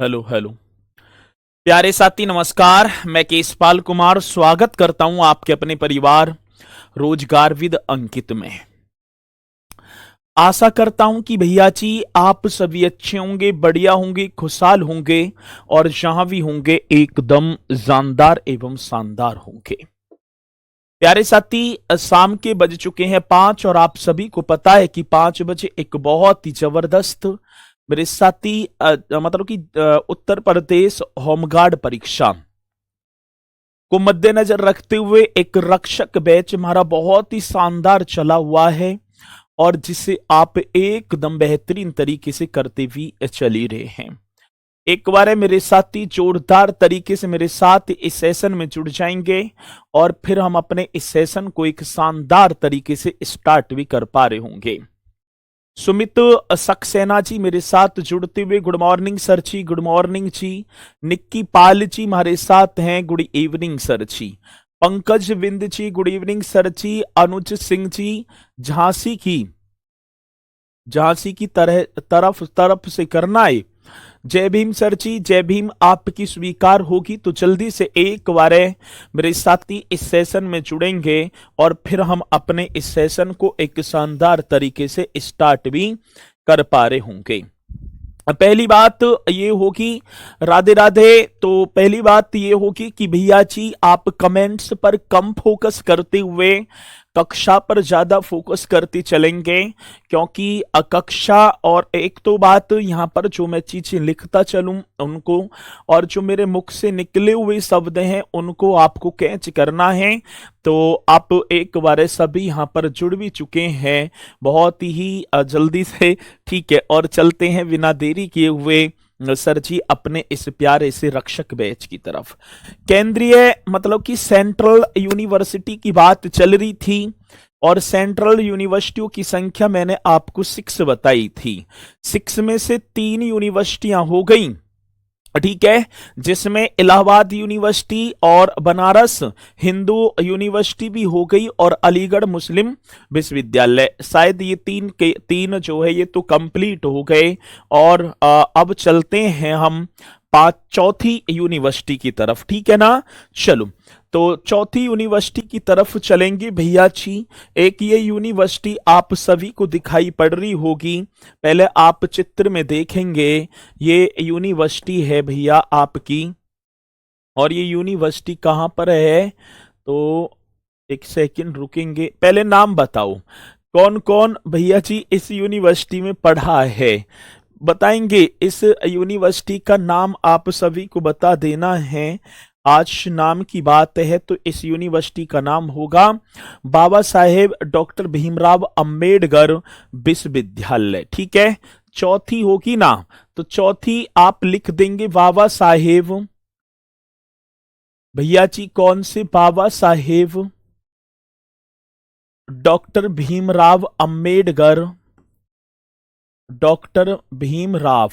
Hello hello. प्यारे साथी नमस्कार। मैं केशपाल कुमार स्वागत करता हूं आपके अपने परिवार रोजगार विद अंकित में। आशा करता हूं कि भैया जी आप सभी अच्छे होंगे, बढ़िया होंगे, खुशहाल होंगे और जहां भी होंगे एकदम जानदार एवं शानदार होंगे। प्यारे साथी शाम के बज चुके हैं 5 और आप सभी को पता है कि 5 बजे एक बहुत ही जबरदस्त मेरे साथी मतलब कि उत्तर प्रदेश होमगार्ड परीक्षा को मद्देनजर रखते हुए एक रक्षक बैच हमारा बहुत ही शानदार चला हुआ है और जिसे आप एकदम बेहतरीन तरीके से करते भी चल ही रहे हैं। एक बार है मेरे साथी जोरदार तरीके से मेरे साथ इस सेशन में जुड़ जाएंगे और फिर हम अपने इस सेशन को एक शानदार तरीके से स्टार्ट भी कर पा रहे होंगे। सुमित सक्सेना जी मेरे साथ जुड़ते हुए गुड मॉर्निंग सर जी, गुड मॉर्निंग जी। निक्की पाल जी हमारे साथ हैं, गुड इवनिंग सर जी। पंकज विंद जी गुड इवनिंग सर जी। अनुज सिंह जी झांसी की तरफ से करना है। जय भीम सर जी, जय भीम। आपकी स्वीकार होगी तो जल्दी से एक बार मेरे साथी इस सेशन में जुड़ेंगे और फिर हम अपने इस सेशन को एक शानदार तरीके से स्टार्ट भी कर पा रहे होंगे। पहली बात ये होगी, राधे राधे। तो पहली बात ये होगी कि भैया जी आप कमेंट्स पर कम फोकस करते हुए कक्षा पर ज्यादा फोकस करते चलेंगे, क्योंकि कक्षा और एक तो बात यहाँ पर जो मैं चीजें लिखता चलूं उनको और जो मेरे मुख से निकले हुए शब्द हैं उनको आपको कैच करना है। तो आप एक बार सभी यहाँ पर जुड़ भी चुके हैं बहुत ही जल्दी से। ठीक है, और चलते हैं बिना देरी किए हुए सर जी अपने इस प्यारे से रक्षक बैच की तरफ। केंद्रीय मतलब कि सेंट्रल यूनिवर्सिटी की बात चल रही थी और सेंट्रल यूनिवर्सिटियों की संख्या मैंने आपको 6 बताई थी। 6 में से 3 यूनिवर्सिटियां हो गई, ठीक है, जिसमें इलाहाबाद यूनिवर्सिटी और बनारस हिंदू यूनिवर्सिटी भी हो गई और अलीगढ़ मुस्लिम विश्वविद्यालय। शायद ये तीन जो है ये तो कंप्लीट हो गए और अब चलते हैं हम चौथी यूनिवर्सिटी की तरफ, ठीक है ना। चलो, तो चौथी यूनिवर्सिटी की तरफ चलेंगे भैया जी। एक ये यूनिवर्सिटी आप सभी को दिखाई पड़ रही होगी, पहले आप चित्र में देखेंगे। ये यूनिवर्सिटी है भैया आपकी, और ये यूनिवर्सिटी कहाँ पर है, तो एक सेकंड रुकेंगे। पहले नाम बताओ कौन कौन भैया जी इस यूनिवर्सिटी में पढ़ा है, बताएंगे। इस यूनिवर्सिटी का नाम आप सभी को बता देना है। आज नाम की बात है तो इस यूनिवर्सिटी का नाम होगा बाबा साहेब डॉक्टर भीमराव अंबेडकर विश्वविद्यालय, ठीक है। चौथी होगी ना, तो चौथी आप लिख देंगे बाबा साहेब। भैया जी कौन से बाबा साहेब डॉक्टर भीमराव अंबेडकर, डॉक्टर भीमराव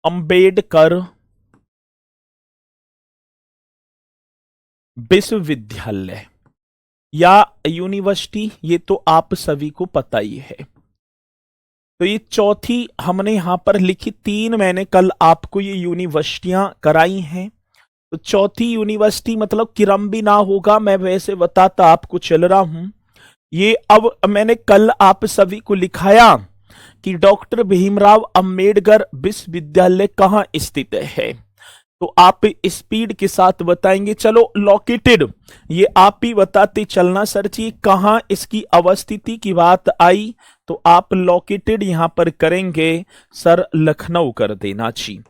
अंबेडकर विश्वविद्यालय या यूनिवर्सिटी, ये तो आप सभी को पता ही है। तो ये चौथी हमने यहां पर लिखी, 3 मैंने कल आपको ये यूनिवर्सिटियां कराई हैं। तो चौथी यूनिवर्सिटी मतलब किरम्बी ना होगा, मैं वैसे बताता आपको चल रहा हूं। ये अब मैंने कल आप सभी को लिखाया कि डॉक्टर भीमराव अंबेडकर विश्वविद्यालय कहाँ स्थित है, तो आप स्पीड के साथ बताएंगे। चलो लोकेटेड ये आप ही बताते चलना सर जी, कहाँ इसकी अवस्थिति की बात आई तो आप लोकेटेड यहां पर करेंगे सर, लखनऊ कर देना जी।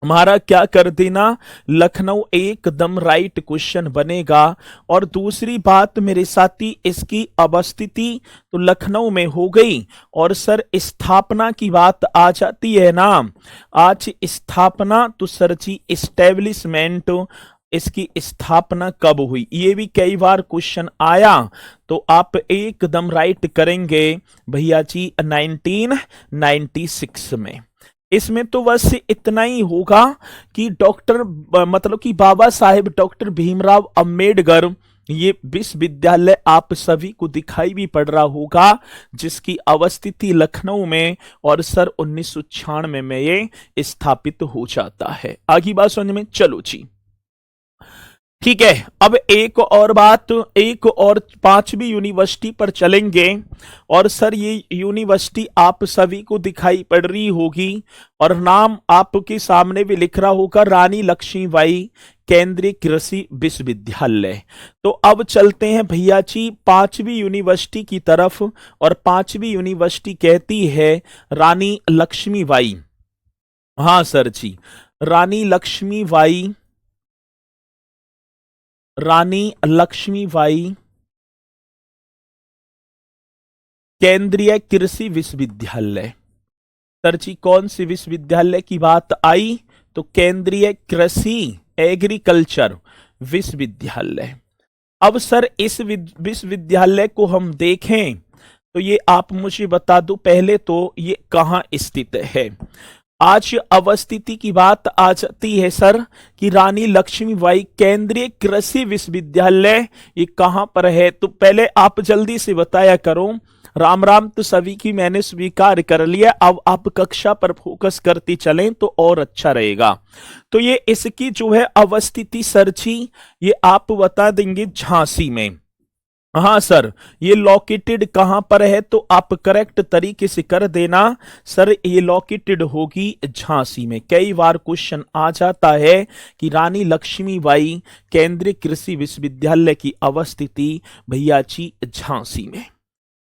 हमारा क्या कर देना, लखनऊ एकदम राइट क्वेश्चन बनेगा। और दूसरी बात मेरे साथी, इसकी अवस्थिति तो लखनऊ में हो गई और सर स्थापना की बात आ जाती है ना। आज स्थापना तो सर जी इस्टेब्लिशमेंट, इसकी स्थापना कब हुई, ये भी कई बार क्वेश्चन आया, तो आप एकदम राइट करेंगे भैया जी 1996 में। इसमें तो बस इतना ही होगा कि डॉक्टर मतलब कि बाबा साहेब डॉक्टर भीमराव अंबेडकर ये विश्वविद्यालय आप सभी को दिखाई भी पड़ रहा होगा, जिसकी अवस्थिति लखनऊ में और सर 1996 में ये स्थापित हो जाता है। आगे बात समझ में, चलो जी ठीक है। अब एक और बात, एक और पांचवी यूनिवर्सिटी पर चलेंगे। और सर ये यूनिवर्सिटी आप सभी को दिखाई पड़ रही होगी और नाम आपके सामने भी लिख रहा होगा, रानी लक्ष्मीबाई केंद्रीय कृषि विश्वविद्यालय। तो अब चलते हैं भैया जी पांचवी यूनिवर्सिटी की तरफ। और पांचवी यूनिवर्सिटी कहती है रानी लक्ष्मीबाई, हाँ सर जी, रानी लक्ष्मीबाई, रानी लक्ष्मीबाई केंद्रीय कृषि विश्वविद्यालय। सर जी कौन सी विश्वविद्यालय की बात आई? तो केंद्रीय कृषि एग्रीकल्चर विश्वविद्यालय। अब सर इस विश्वविद्यालय को हम देखें तो ये आप मुझे बता दो पहले तो ये कहाँ स्थित है। आज अवस्थिति की बात आ जाती है सर कि रानी लक्ष्मीबाई केंद्रीय कृषि विश्वविद्यालय ये कहां पर है। तो पहले आप जल्दी से बताया करो। राम राम तो सभी की मैंने स्वीकार कर लिया, अब आप कक्षा पर फोकस करती चलें तो और अच्छा रहेगा। तो ये इसकी जो है अवस्थिति सर जी ये आप बता देंगे झांसी में। हाँ सर, ये लोकेटेड कहां पर है? तो आप करेक्ट तरीके से कर देना सर, ये लोकेटेड होगी झांसी में। कई बार क्वेश्चन आ जाता है कि रानी लक्ष्मीबाई केंद्रीय कृषि विश्वविद्यालय की अवस्थिति भैया जी झांसी में।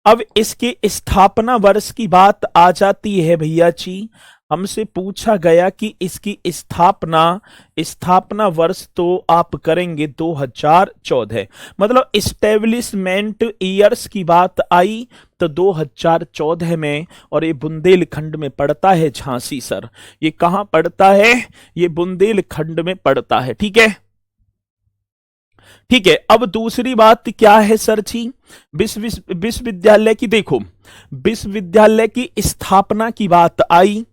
अब इसके स्थापना वर्ष की बात आ जाती है भैया जी, हमसे पूछा गया कि इसकी स्थापना वर्ष तो आप करेंगे 2014, मतलब इस्टेब्लिशमेंट ईयर्स की बात आई तो 2014 में। और ये बुंदेलखंड में पड़ता है झांसी सर। ये कहां पड़ता है? ये बुंदेलखंड में पड़ता है। ठीक है, ठीक है। अब दूसरी बात क्या है सर जी, विश्वविद्यालय की देखो, विश्वविद्यालय की स्थापना की बात आई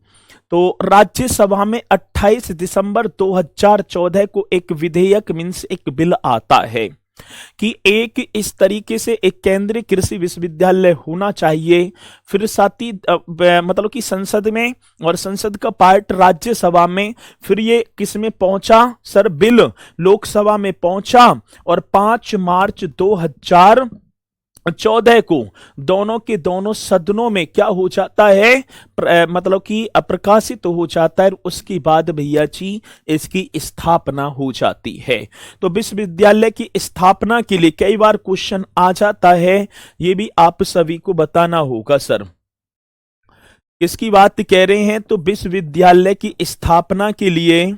तो राज्यसभा में 28 दिसंबर 2014 को एक विधेयक मीन्स एक बिल आता है कि एक इस तरीके से एक केंद्रीय कृषि विश्वविद्यालय होना चाहिए। फिर साथ ही मतलब कि संसद में, और संसद का पार्ट राज्यसभा में, फिर ये किस में पहुंचा सर? बिल लोकसभा में पहुंचा और 5 मार्च 2014 को दोनों के दोनों सदनों में क्या हो जाता है? मतलब कि प्रकाशित हो जाता है। उसके बाद भैया जी इसकी स्थापना हो जाती है। तो विश्वविद्यालय की स्थापना के लिए कई बार क्वेश्चन आ जाता है, ये भी आप सभी को बताना होगा सर। किसकी बात कह रहे हैं? तो विश्वविद्यालय की स्थापना के लिए,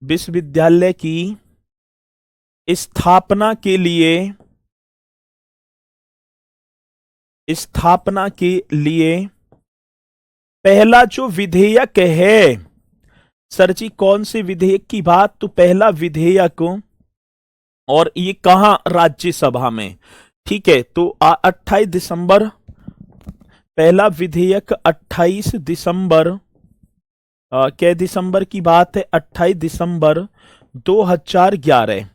विश्वविद्यालय की स्थापना के लिए, पहला जो विधेयक है सर जी, कौन से विधेयक की बात? तो पहला विधेयक, और ये कहां? राज्यसभा में। ठीक है, तो 28 दिसंबर, पहला विधेयक 28 दिसंबर, क्या दिसंबर की बात है? 28 दिसंबर 2011,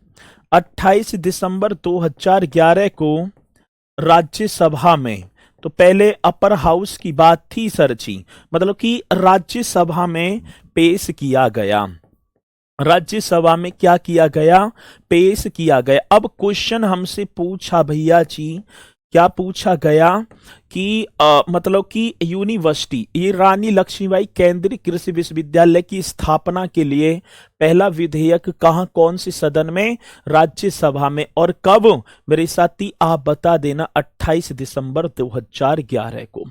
28 दिसंबर 2011 को राज्यसभा में। तो पहले अपर हाउस की बात थी सर जी, मतलब कि राज्यसभा में पेश किया गया। राज्यसभा में क्या किया गया? पेश किया गया। अब क्वेश्चन हमसे पूछा भैया जी, क्या पूछा गया कि मतलब कि यूनिवर्सिटी, ये रानी लक्ष्मीबाई केंद्रीय कृषि विश्वविद्यालय की स्थापना के लिए पहला विधेयक कहां, कौन से सदन में? राज्यसभा में। और कब? मेरे साथी आप बता देना, 28 दिसंबर 2011 को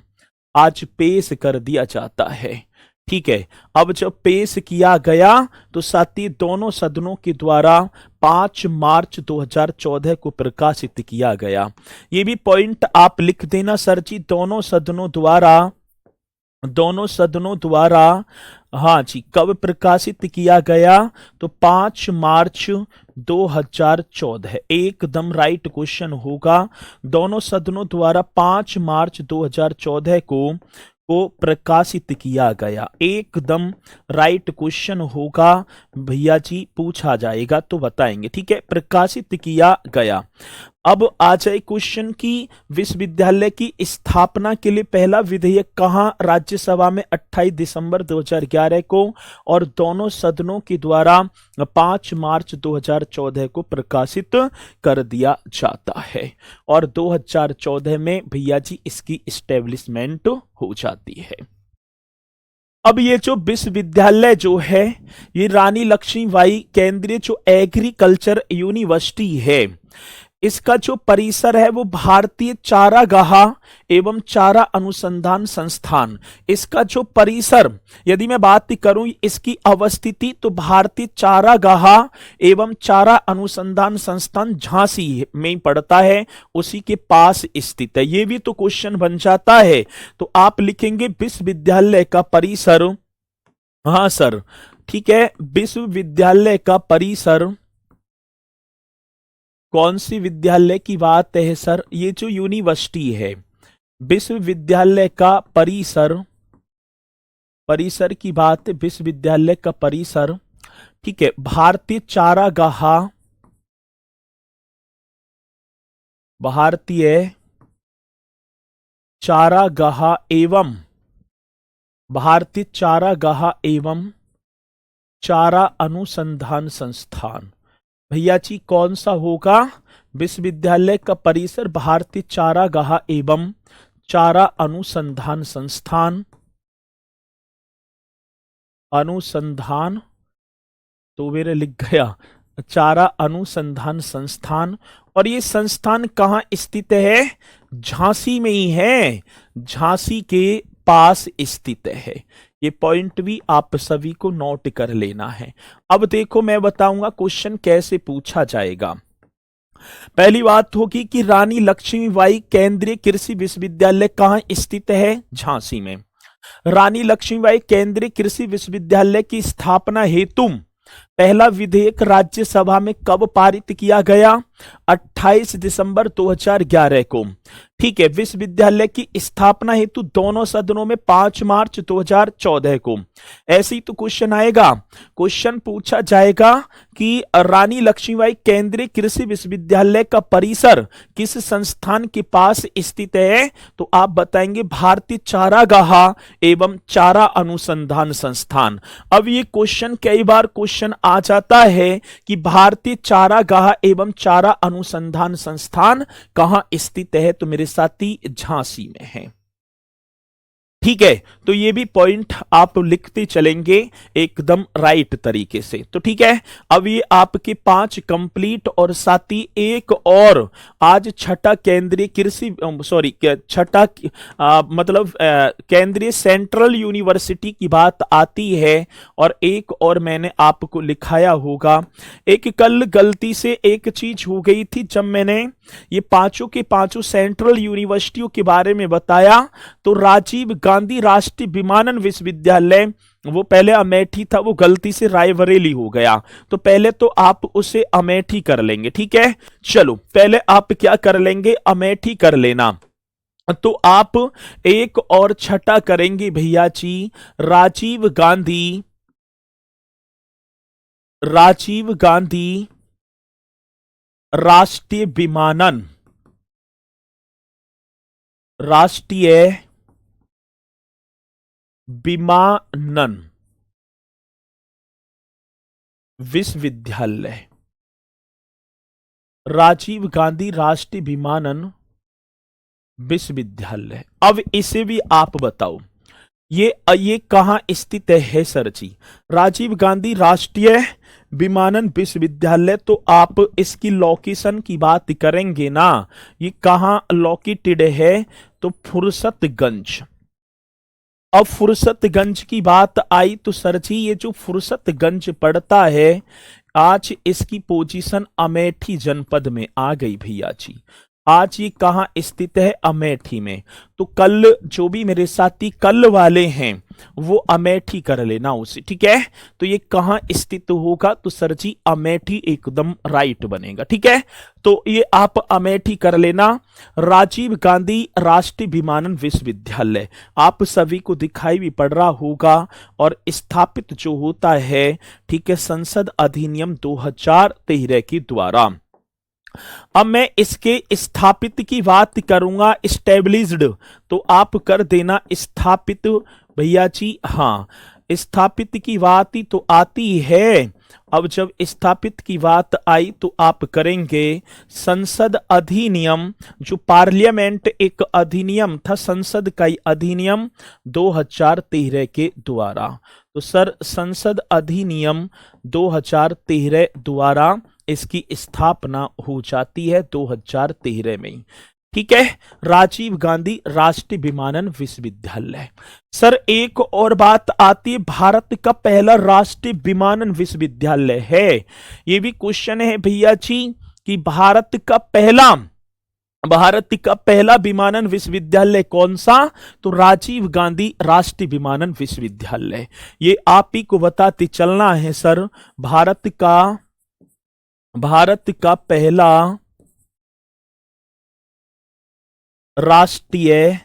आज पेश कर दिया जाता है। ठीक है, अब जब पेश किया गया तो साथी दोनों सदनों के द्वारा 5 मार्च 2014 को प्रकाशित किया गया। ये भी पॉइंट आप लिख देना सर जी, दोनों सदनों द्वारा, हाँ जी, कब प्रकाशित किया गया? तो 5 मार्च 2014, एकदम राइट क्वेश्चन होगा। दोनों सदनों द्वारा 5 मार्च 2014 को को प्रकाशित किया गया। एकदम राइट क्वेश्चन होगा भैया जी, पूछा जाएगा तो बताएंगे। ठीक है, प्रकाशित किया गया। अब आ जाए क्वेश्चन की विश्वविद्यालय की स्थापना के लिए पहला विधेयक कहां राज्यसभा में 28 दिसंबर 2011 को और दोनों सदनों के द्वारा 5 मार्च 2014 को प्रकाशित कर दिया जाता है और 2014 में भैया जी इसकी इस्टेब्लिशमेंट हो जाती है। अब ये जो विश्वविद्यालय जो है, ये रानी लक्ष्मीबाई केंद्रीय जो एग्रीकल्चर यूनिवर्सिटी है, इसका जो परिसर है वो भारतीय चारागाह एवं चारा अनुसंधान संस्थान, इसका जो परिसर यदि मैं बात करूं इसकी अवस्थिति, तो भारतीय चारागाह एवं चारा अनुसंधान संस्थान झांसी में पड़ता है, उसी के पास स्थित है। ये भी तो क्वेश्चन बन जाता है। तो आप लिखेंगे विश्वविद्यालय का परिसर, हाँ सर ठीक है, विश्वविद्यालय का परिसर कौन सी विद्यालय की बात है सर? ये जो यूनिवर्सिटी है, विश्वविद्यालय का परिसर, परिसर की बात है, विश्वविद्यालय का परिसर, ठीक है, भारतीय चारागाह, भारतीय चारागाह एवं भारतीय चारागाह एवं चारा अनुसंधान संस्थान। भैया जी कौन सा होगा? विश्वविद्यालय का परिसर भारतीय चारागाह एवं चारा अनुसंधान संस्थान, अनुसंधान तो मेरे लिख गया, चारा अनुसंधान संस्थान। और ये संस्थान कहां स्थित है? झांसी में ही है, झांसी के पास स्थित है। ये पॉइंट भी आप सभी को नोट कर लेना है। अब देखो मैं बताऊंगा क्वेश्चन कैसे पूछा जाएगा। पहली बात होगी कि रानी लक्ष्मीबाई केंद्रीय कृषि विश्वविद्यालय कहां स्थित है? झांसी में। रानी लक्ष्मीबाई केंद्रीय कृषि विश्वविद्यालय की स्थापना हेतु पहला विधेयक राज्यसभा में कब पारित किया गया? 28 दिसंबर 2011 को। ठीक है, विश्वविद्यालय की स्थापना हेतु दोनों सदनों में 5 मार्च 2014 को। ऐसे ही तो क्वेश्चन आएगा, क्वेश्चन पूछा जाएगा कि रानी लक्ष्मीबाई केंद्रीय कृषि विश्वविद्यालय का परिसर किस संस्थान के पास स्थित है? तो आप बताएंगे भारतीय चारागाह एवं चारा अनुसंधान संस्थान। अब ये क्वेश्चन कई बार क्वेश्चन आ जाता है कि भारतीय चारागाह एवं चारा अनुसंधान संस्थान कहां स्थित है? तो मेरे साथी झांसी में है। ठीक है, तो ये भी पॉइंट आप लिखते चलेंगे एकदम राइट तरीके से। तो ठीक है, अब ये आपके 5 कंप्लीट और साथी एक और आज छठा केंद्रीय कृषि छठा मतलब केंद्रीय सेंट्रल यूनिवर्सिटी की बात आती है। और एक और मैंने आपको लिखाया होगा, एक कल गलती से एक चीज हो गई थी, जब मैंने ये पांचों के पांचों सेंट्रल यूनिवर्सिटियों के बारे में बताया तो राजीव गांधी राष्ट्रीय विमानन विश्वविद्यालय वो पहले अमेठी था, वो गलती से रायबरेली हो गया। तो पहले तो आप उसे अमेठी कर लेंगे। ठीक है, चलो पहले आप क्या कर लेंगे? अमेठी कर लेना। तो आप एक और छठा करेंगे भैया जी, राजीव गांधी राष्ट्रीय विमानन विश्वविद्यालय, राजीव गांधी राष्ट्रीय विमानन विश्वविद्यालय। अब इसे भी आप बताओ ये कहां स्थित है सर जी? राजीव गांधी राष्ट्रीय विमानन विश्वविद्यालय, तो आप इसकी लोकेशन की बात करेंगे ना, ये कहां लोकेटेड है? तो फुर्सतगंज। अब फुर्सतगंज की बात आई तो सर जी ये जो फुर्सतगंज पड़ता है, आज इसकी पोजीशन अमेठी जनपद में आ गई भैया जी। आज ये कहाँ स्थित है? अमेठी में। तो कल जो भी मेरे साथी कल वाले हैं वो अमेठी कर लेना उसे, ठीक है। तो ये कहाँ स्थित होगा? तो सर जी अमेठी एकदम राइट बनेगा, ठीक है। तो ये आप अमेठी कर लेना। राजीव गांधी राष्ट्रीय विमानन विश्वविद्यालय आप सभी को दिखाई भी पड़ रहा होगा और स्थापित जो होता है, ठीक है, संसद अधिनियम 2013 के द्वारा। अब मैं इसके स्थापित की बात करूंगा, स्टेब्लिश्ड, तो आप कर देना स्थापित भैया जी। हाँ, स्थापित की बात ही तो आती है। अब जब स्थापित की बात आई तो आप करेंगे संसद अधिनियम, जो पार्लियामेंट एक अधिनियम था, संसद का अधिनियम 2013 के द्वारा। तो सर संसद अधिनियम 2013 द्वारा इसकी स्थापना हो जाती है 2013 में ही, ठीक है। राजीव गांधी राष्ट्रीय विमानन विश्वविद्यालय। सर एक और बात आती है, भारत का पहला राष्ट्रीय विमानन विश्वविद्यालय है। ये भी क्वेश्चन है भैया जी कि भारत का पहला विमानन विश्वविद्यालय कौन सा? तो राजीव गांधी राष्ट्रीय विमानन विश्वविद्यालय। ये आप ही को बताते चलना है सर। भारत का पहला राष्ट्रीय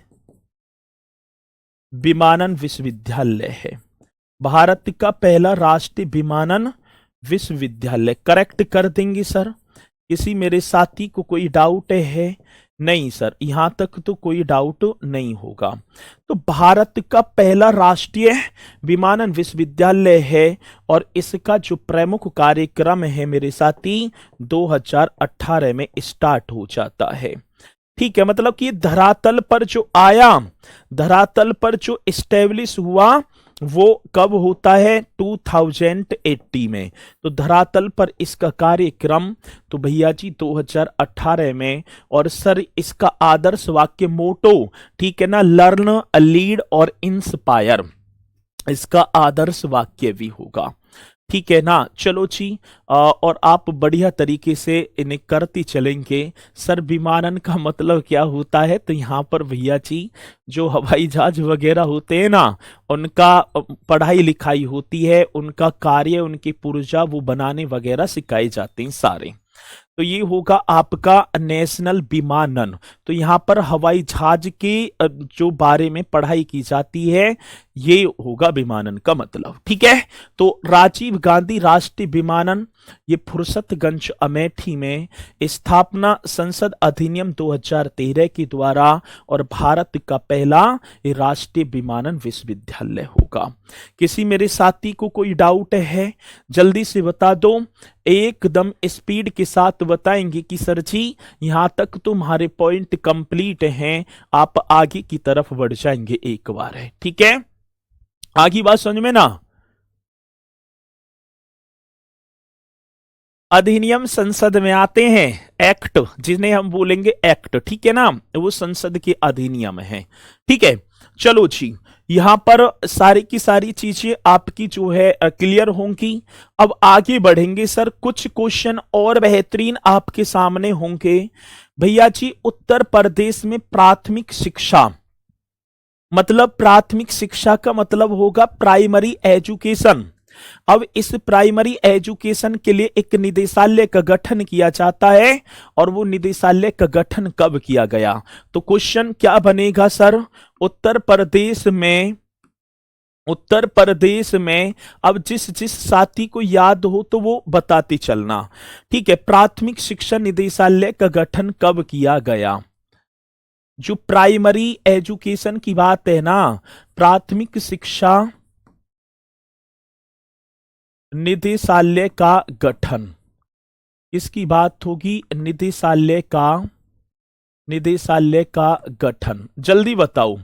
विमानन विश्वविद्यालय है। भारत का पहला राष्ट्रीय विमानन विश्वविद्यालय करेक्ट कर देंगे सर। किसी मेरे साथी को कोई डाउट है? नहीं सर, यहां तक तो कोई डाउट नहीं होगा। तो भारत का पहला राष्ट्रीय विमानन विश्वविद्यालय है और इसका जो प्रमुख कार्यक्रम है मेरे साथी 2018 में स्टार्ट हो जाता है, ठीक है। मतलब कि धरातल पर जो आया, धरातल पर जो एस्टेब्लिश हुआ वो कब होता है? 2080 में। तो धरातल पर इसका कार्यक्रम तो भैया जी 2018 में। और सर इसका आदर्श वाक्य मोटो, ठीक है ना, लर्न, लीड और इंस्पायर, इसका आदर्श वाक्य भी होगा, ठीक है ना। चलो जी, और आप बढ़िया तरीके से इन्हें करते चलेंगे। सर विमानन का मतलब क्या होता है? तो यहाँ पर भैया जी जो हवाई जहाज वगैरह होते हैं ना, उनका पढ़ाई लिखाई होती है, उनका कार्य, उनकी पुर्जा वो बनाने वगैरह सिखाए जाते हैं सारे। तो ये होगा आपका नेशनल विमानन। तो यहाँ पर हवाई जहाज के जो बारे में पढ़ाई की जाती है, ये होगा विमानन का मतलब, ठीक है। तो राजीव गांधी राष्ट्रीय विमानन, ये फुर्सतगंज अमेठी में, स्थापना संसद अधिनियम 2013 के द्वारा और भारत का पहला राष्ट्रीय विमानन विश्वविद्यालय होगा। किसी मेरे साथी को कोई डाउट है? जल्दी से बता दो, एकदम स्पीड के साथ बताएंगे कि सर जी यहां तक तुम्हारे पॉइंट कंप्लीट हैं, आप आगे की तरफ बढ़ जाएंगे एक बार है, ठीक है। आगे बात समझ में ना? अधिनियम संसद में आते हैं, एक्ट जिन्हें हम बोलेंगे एक्ट, ठीक है ना, वो संसद के अधिनियम है, ठीक है। चलो जी, यहां पर सारी की सारी चीजें आपकी जो है क्लियर होंगी। अब आगे बढ़ेंगे सर, कुछ क्वेश्चन और बेहतरीन आपके सामने होंगे भैया जी। उत्तर प्रदेश में प्राथमिक शिक्षा, मतलब प्राथमिक शिक्षा का मतलब होगा प्राइमरी एजुकेशन। अब इस प्राइमरी एजुकेशन के लिए एक निदेशालय का गठन किया जाता है और वो निदेशालय का गठन कब किया गया? तो क्वेश्चन क्या बनेगा सर? उत्तर प्रदेश में अब जिस साथी को याद हो तो वो बताते चलना, ठीक है। प्राथमिक शिक्षा निदेशालय का गठन कब किया गया? जो प्राइमरी एजुकेशन की बात है ना, प्राथमिक शिक्षा निदेशालय का गठन, इसकी बात होगी निदेशालय का गठन। जल्दी बताओ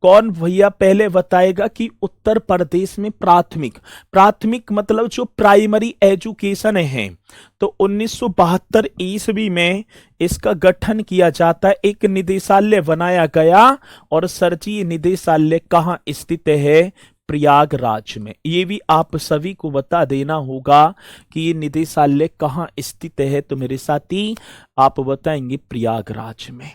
कौन भैया पहले बताएगा कि उत्तर प्रदेश में प्राथमिक मतलब जो प्राइमरी एजुकेशन है, तो 1972 ईस्वी में इसका गठन किया जाता है, एक निदेशालय बनाया गया। और सर जी निदेशालय कहाँ स्थित है? प्रयागराज में। ये भी आप सभी को बता देना होगा कि ये निदेशालय कहाँ स्थित है, तो मेरे साथी आप बताएंगे प्रयागराज में।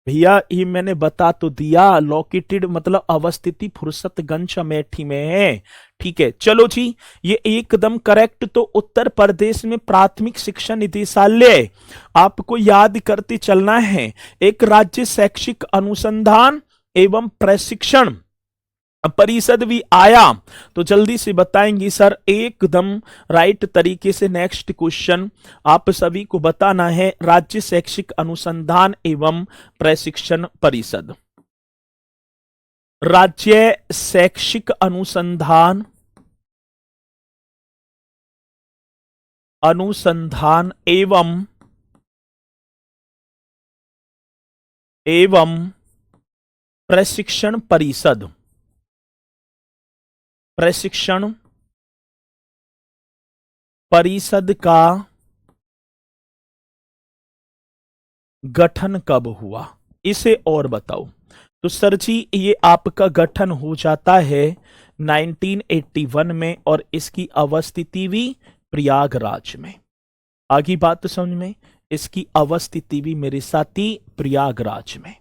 भैया ये मैंने बता तो दिया, लोकेटेड मतलब अवस्थिति फुर्सतगंज अमेठी में है। ठीक है, चलो जी, ये एकदम करेक्ट। तो उत्तर प्रदेश में प्राथमिक शिक्षा निदेशालय आपको याद करते चलना है। एक राज्य शैक्षिक अनुसंधान एवं प्रशिक्षण परिषद भी आया, तो जल्दी से बताएंगे सर एकदम राइट तरीके से। नेक्स्ट क्वेश्चन आप सभी को बताना है, राज्य शैक्षिक अनुसंधान एवं प्रशिक्षण परिषद, राज्य शैक्षिक अनुसंधान एवं प्रशिक्षण परिषद, प्रशिक्षण परिषद का गठन कब हुआ, इसे और बताओ। तो सर जी ये आपका गठन हो जाता है 1981 में, और इसकी अवस्थिति भी प्रयागराज में। आगे बात समझ में, इसकी अवस्थिति भी मेरे साथी प्रयागराज में।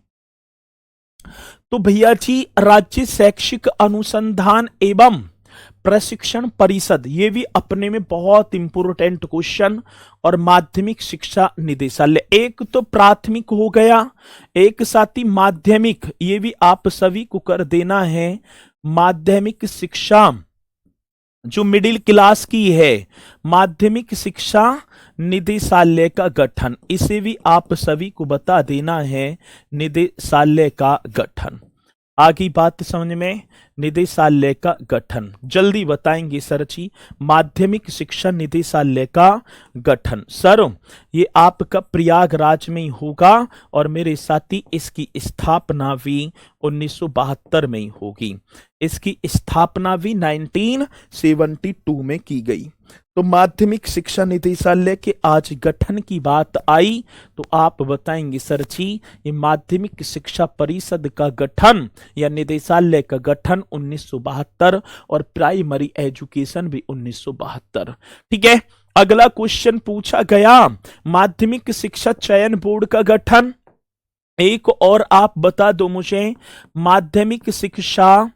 तो भैया जी राज्य शैक्षिक अनुसंधान एवं प्रशिक्षण परिषद, ये भी अपने में बहुत इंपोर्टेंट क्वेश्चन। और माध्यमिक शिक्षा निदेशालय, एक तो प्राथमिक हो गया, एक साथ ही माध्यमिक, ये भी आप सभी को कर देना है। माध्यमिक शिक्षा जो मिडिल क्लास की है, माध्यमिक शिक्षा निदेशालय का गठन, इसे भी आप सभी को बता देना है, निदेशालय का गठन। आगे बात समझ में, निदेशालय का गठन जल्दी बताएंगे सर जी। माध्यमिक शिक्षा निदेशालय का गठन सर ये आपका प्रयागराज में ही होगा, और मेरे साथी इसकी स्थापना भी 1972 में ही होगी। इसकी स्थापना भी 1972 में की गई। तो माध्यमिक शिक्षा निदेशालय के आज गठन की बात आई, तो आप बताएंगे सर जी ये माध्यमिक शिक्षा परिषद का गठन या निदेशालय का गठन 1972, और प्राइमरी एजुकेशन भी 1972। ठीक है, अगला क्वेश्चन पूछा गया, माध्यमिक शिक्षा चयन बोर्ड का गठन। एक और आप बता दो मुझे, माध्यमिक शिक्षा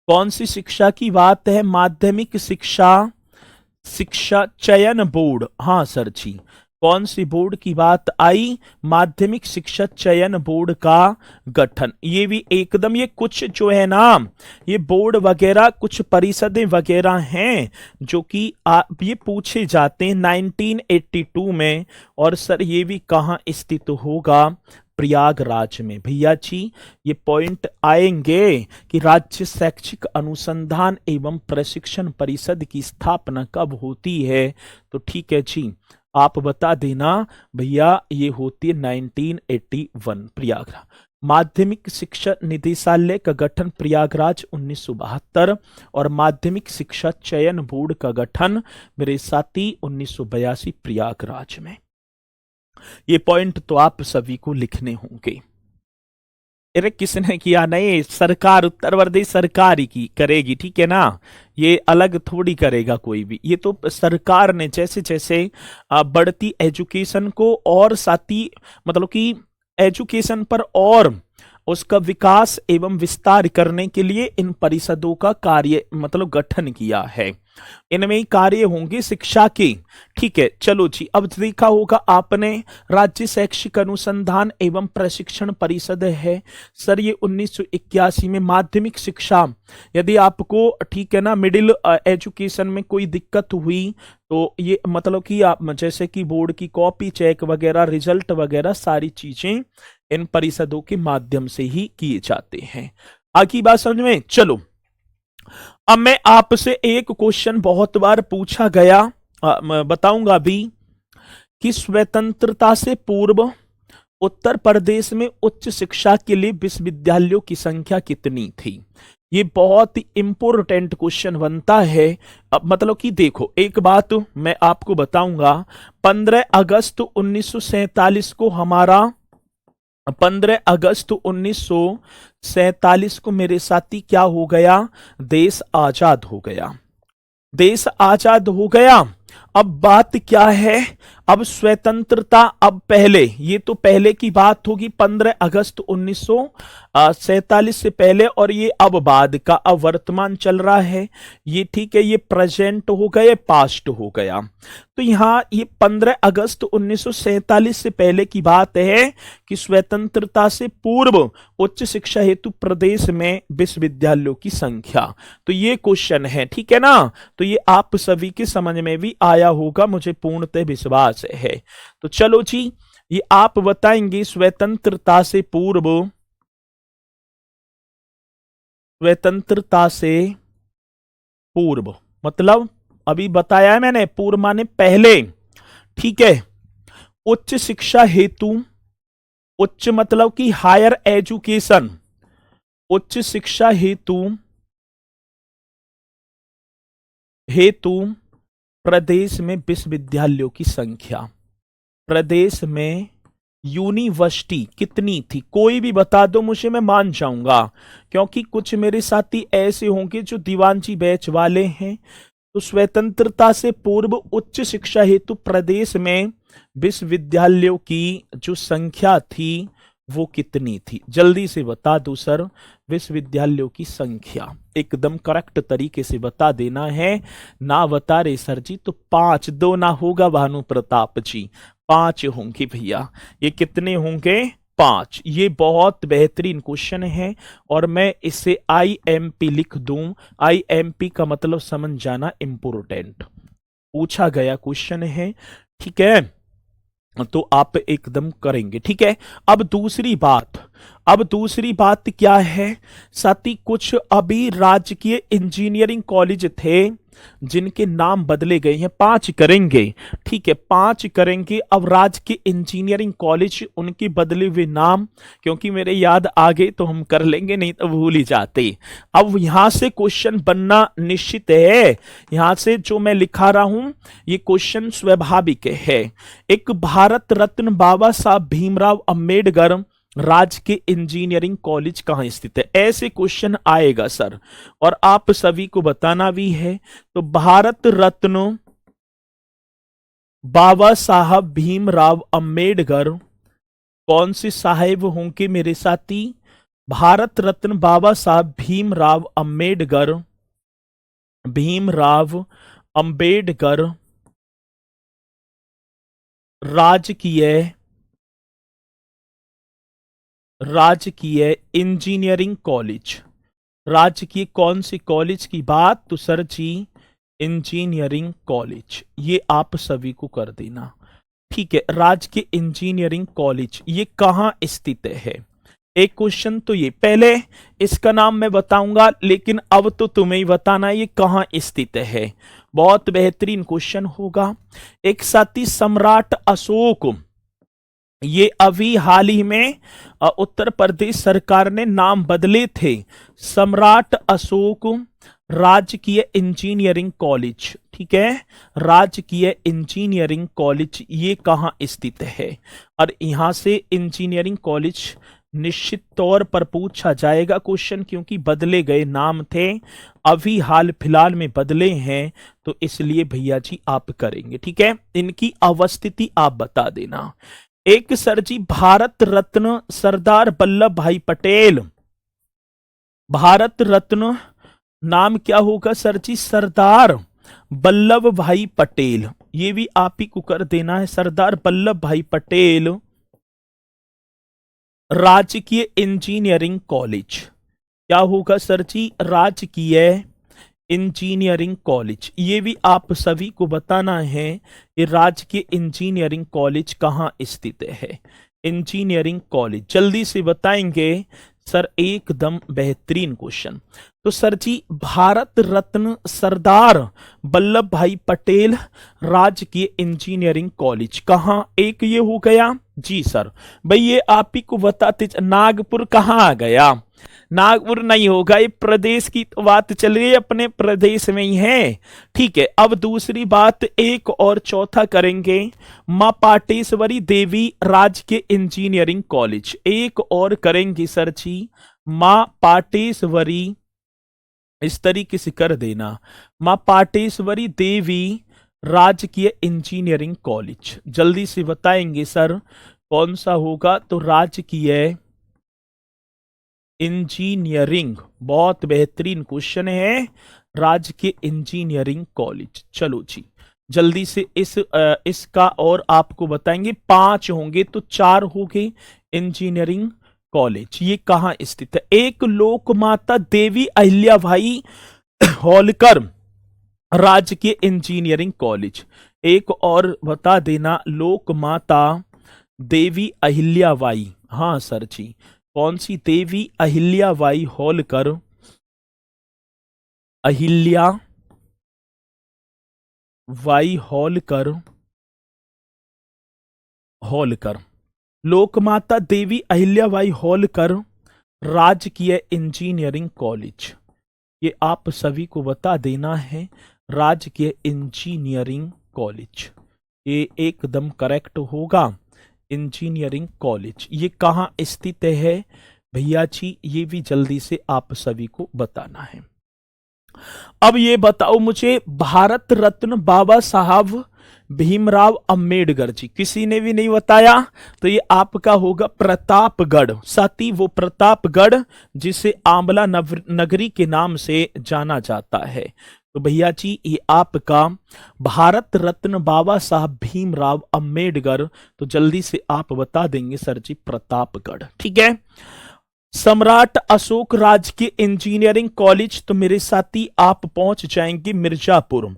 कौन सी शिक्षा की बात है, माध्यमिक शिक्षा चयन बोर्ड। हाँ सर जी, कौन सी बोर्ड की बात आई, माध्यमिक शिक्षा चयन बोर्ड का गठन। ये भी एकदम, ये कुछ जो है ना, ये बोर्ड वगैरह कुछ परिषदें वगैरह हैं जो कि ये पूछे जाते हैं 1982 में। और सर ये भी कहाँ स्थित होगा, प्रयागराज में। भैया जी ये पॉइंट आएंगे कि राज्य शैक्षिक अनुसंधान एवं प्रशिक्षण परिषद की स्थापना कब होती है, तो ठीक है जी आप बता देना भैया, ये होती है 1981 प्रयागराज। माध्यमिक शिक्षा निदेशालय का गठन प्रयागराज 1972, और माध्यमिक शिक्षा चयन बोर्ड का गठन मेरे साथी 1982 प्रयागराज में। ये पॉइंट तो आप सभी को लिखने होंगे। अरे किसने किया, नहीं सरकार, उत्तर प्रदेश सरकार ही की करेगी, ठीक है ना, ये अलग थोड़ी करेगा कोई भी। ये तो सरकार ने जैसे जैसे बढ़ती एजुकेशन को और साथी मतलब कि एजुकेशन पर और उसका विकास एवं विस्तार करने के लिए इन परिषदों का कार्य मतलब गठन किया है। इनमें ही कार्य होंगे शिक्षा के। ठीक है, चलो जी, अब देखा होगा आपने राज्य शैक्षिक अनुसंधान एवं प्रशिक्षण परिषद है सर, ये 1981 में माध्यमिक शिक्षा, यदि आपको ठीक है ना मिडिल एजुकेशन में कोई दिक्कत हुई तो ये मतलब कि आप जैसे कि बोर्ड की कॉपी चेक वगैरह, रिजल्ट वगैरह सारी चीजें इन परिषदों के माध्यम से ही किए जाते हैं। आगे बात समझ में, चलो अब मैं आपसे एक क्वेश्चन बहुत बार पूछा गया, बताऊंगा भी कि स्वतंत्रता से पूर्व उत्तर प्रदेश में उच्च शिक्षा के लिए विश्वविद्यालयों की संख्या कितनी थी। ये बहुत ही इंपोर्टेंट क्वेश्चन बनता है। अब मतलब कि देखो एक बात मैं आपको बताऊंगा, 15 अगस्त 1947 को हमारा 15 अगस्त 1947 को मेरे साथी क्या हो गया? देश आजाद हो गया। देश आजाद हो गया। अब बात क्या है? अब स्वतंत्रता, अब पहले, ये तो पहले की बात होगी 15 अगस्त 1947 से पहले, और ये अब बाद का, अब वर्तमान चल रहा है ये, ठीक है। ये प्रेजेंट हो गया, पास्ट हो गया। तो यहां ये 15 अगस्त 1947 से पहले की बात है कि स्वतंत्रता से पूर्व उच्च शिक्षा हेतु प्रदेश में विश्वविद्यालयों की संख्या। तो ये क्वेश्चन है, ठीक है ना। तो ये आप सभी के समझ में भी आया होगा, मुझे पूर्णतः विश्वास है। तो चलो जी, ये आप बताएंगे स्वतंत्रता से पूर्व, स्वतंत्रता से पूर्व मतलब अभी बताया है मैंने, पूर्व माने पहले, ठीक है। उच्च शिक्षा हेतु, उच्च मतलब कि हायर एजुकेशन, उच्च शिक्षा हेतु प्रदेश में विश्वविद्यालयों की संख्या, प्रदेश में यूनिवर्सिटी कितनी थी? कोई भी बता दो मुझे, मैं मान जाऊंगा, क्योंकि कुछ मेरे साथी ऐसे होंगे जो दीवानजी बैच वाले हैं। तो स्वतंत्रता से पूर्व उच्च शिक्षा हेतु प्रदेश में विश्वविद्यालयों की जो संख्या थी वो कितनी थी? जल्दी से बता दो सर, विश्वविद्यालयों की संख्या एकदम करेक्ट तरीके से बता देना है। ना बता रहे सर जी तो 5, 2 ना होगा भानु प्रताप जी, 5 होंगे भैया। ये कितने होंगे? 5। ये बहुत बेहतरीन क्वेश्चन है और मैं इसे IMP लिख दूं। IMP का मतलब समझ जाना, इंपोर्टेंट पूछा गया क्वेश्चन है, ठीक है। तो आप एकदम करेंगे, ठीक है। अब दूसरी बात क्या है साथी? कुछ अभी राजकीय इंजीनियरिंग कॉलेज थे जिनके नाम बदले गए हैं, 5 करेंगे, ठीक है, 5 करेंगे। अब राजकीय इंजीनियरिंग कॉलेज, उनके बदले हुए नाम, क्योंकि मेरे याद आ गए तो हम कर लेंगे, नहीं तो भूल ही जाते। अब यहां से क्वेश्चन बनना निश्चित है, यहां से जो मैं लिखा रहा हूं ये क्वेश्चन स्वाभाविक है। एक भारत रत्न बाबा साहब भीमराव अंबेडकर राजकीय इंजीनियरिंग कॉलेज कहां स्थित है? ऐसे क्वेश्चन आएगा सर, और आप सभी को बताना भी है। तो भारत रत्न बाबा साहब भीमराव अंबेडकर, कौन से साहेब होंगे मेरे साथी? भारत रत्न बाबा साहब भीमराव अंबेडकर राजकीय इंजीनियरिंग कॉलेज। राजकीय कौन सी कॉलेज की बात? तो सर जी इंजीनियरिंग कॉलेज, ये आप सभी को कर देना, ठीक है। राजकीय इंजीनियरिंग कॉलेज ये कहां स्थित है? एक क्वेश्चन तो ये, पहले इसका नाम मैं बताऊंगा, लेकिन अब तो तुम्हें ही बताना ये कहां स्थित है। बहुत बेहतरीन क्वेश्चन होगा। एक साथी सम्राट अशोक, ये अभी हाल ही में उत्तर प्रदेश सरकार ने नाम बदले थे। सम्राट अशोक राजकीय इंजीनियरिंग कॉलेज, ठीक है, राजकीय इंजीनियरिंग कॉलेज ये कहां स्थित है? और यहां से इंजीनियरिंग कॉलेज निश्चित तौर पर पूछा जाएगा क्वेश्चन, क्योंकि बदले गए नाम थे, अभी हाल फिलहाल में बदले हैं, तो इसलिए भैया जी आप करेंगे, ठीक है। इनकी अवस्थिति आप बता देना। एक सर जी भारत रत्न सरदार वल्लभ भाई पटेल, भारत रत्न नाम क्या होगा सर जी? सरदार वल्लभ भाई पटेल, ये भी आप ही को कर देना है। सरदार वल्लभ भाई पटेल राजकीय इंजीनियरिंग कॉलेज, क्या होगा सर जी? राजकीय इंजीनियरिंग कॉलेज, ये भी आप सभी को बताना है ये राजकीय इंजीनियरिंग कॉलेज कहां स्थित है। इंजीनियरिंग कॉलेज जल्दी से बताएंगे सर, एकदम बेहतरीन क्वेश्चन। तो सर जी भारत रत्न सरदार वल्लभ भाई पटेल राजकीय इंजीनियरिंग कॉलेज कहां? एक ये हो गया, जी सर। भाई ये आप ही को बताते नागपुर कहाँ आ गया? नागपुर नहीं होगा, ये प्रदेश की तो बात चल रही है, अपने प्रदेश में ही है। ठीक है, अब दूसरी बात एक और चौथा करेंगे। मां पाटेश्वरी देवी राजकीय इंजीनियरिंग कॉलेज, एक और करेंगे सर जी। मां पाटेश्वरी, इस तरीके से कर देना, मां पाटेश्वरी देवी राजकीय इंजीनियरिंग कॉलेज, जल्दी से बताएंगे सर कौन सा होगा? तो राजकीय इंजीनियरिंग, बहुत बेहतरीन क्वेश्चन है, राजकीय इंजीनियरिंग कॉलेज। चलो जी, जल्दी से इसका और आपको बताएंगे। 5 होंगे तो 4 हो गए। इंजीनियरिंग कॉलेज ये कहाँ स्थित है? एक लोकमाता देवी अहिल्याबाई होलकर राजकीय इंजीनियरिंग कॉलेज। एक और बता देना, लोकमाता देवी अहिल्याबाई, हाँ सर जी, कौन सी? देवी अहिल्याबाई होलकर, अहिल्याबाई होलकर, होलकर, लोकमाता देवी अहिल्याबाई होलकर राजकीय इंजीनियरिंग कॉलेज, ये आप सभी को बता देना है, राजकीय इंजीनियरिंग कॉलेज, ये एकदम करेक्ट होगा। इंजीनियरिंग कॉलेज ये कहाँ स्थित है भैया जी? ये भी जल्दी से आप सभी को बताना है। अब ये बताओ मुझे, भारत रत्न बाबा साहब भीमराव अंबेडकर जी, किसी ने भी नहीं बताया, तो ये आपका होगा प्रतापगढ़। साथी वो प्रतापगढ़ जिसे आंवला नगरी के नाम से जाना जाता है। तो भैया जी ये आपका भारत रत्न बाबा साहब भीमराव अंबेडकर, तो जल्दी से आप बता देंगे सर जी प्रतापगढ़। ठीक है। सम्राट अशोक राजकीय इंजीनियरिंग कॉलेज, तो मेरे साथी आप पहुंच जाएंगे मिर्जापुर।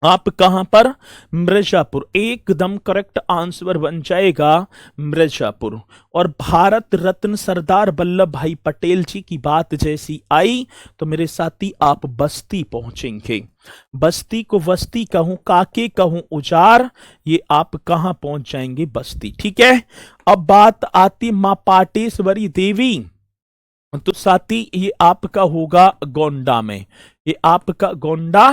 आप कहां पर? मिर्जापुर, एकदम करेक्ट आंसर बन जाएगा मिर्जापुर। और भारत रत्न सरदार वल्लभ भाई पटेल जी की बात जैसी आई तो मेरे साथी आप बस्ती पहुंचेंगे। बस्ती को वस्ती कहूं, काके कहूं उजार, ये आप कहां पहुंच जाएंगे? बस्ती। ठीक है। अब बात आती मां पाटेश्वरी देवी, तो साथी ये आपका होगा गोंडा में, ये आपका गोंडा।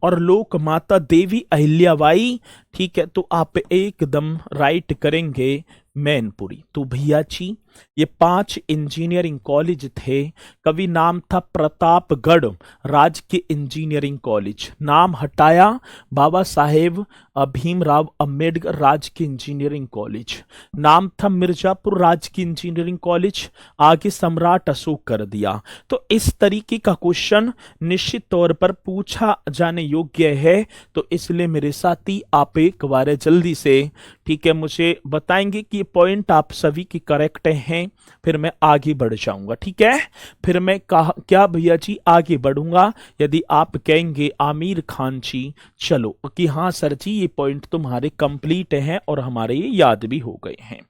और लोक माता देवी अहिल्याबाई, ठीक है, तो आप एकदम राइट करेंगे मैनपुरी। तो भैया जी ये 5 इंजीनियरिंग कॉलेज थे। कभी नाम था प्रतापगढ़ राजकीय इंजीनियरिंग कॉलेज, नाम हटाया बाबा साहेब भीमराव अंबेडकर राजकीय इंजीनियरिंग कॉलेज। नाम था मिर्जापुर राजकीय इंजीनियरिंग कॉलेज, आगे सम्राट अशोक कर दिया। तो इस तरीके का क्वेश्चन निश्चित तौर पर पूछा जाने योग्य है। तो इसलिए मेरे साथी आप एक बार जल्दी से, ठीक है, मुझे बताएंगे कि ये पॉइंट आप सभी की करेक्ट हैं, फिर मैं आगे बढ़ जाऊंगा। ठीक है। फिर मैं क्या भैया जी आगे बढ़ूंगा यदि आप कहेंगे आमिर खान जी चलो कि हाँ सर जी ये पॉइंट तुम्हारे कंप्लीट हैं और हमारे ये याद भी हो गए हैं।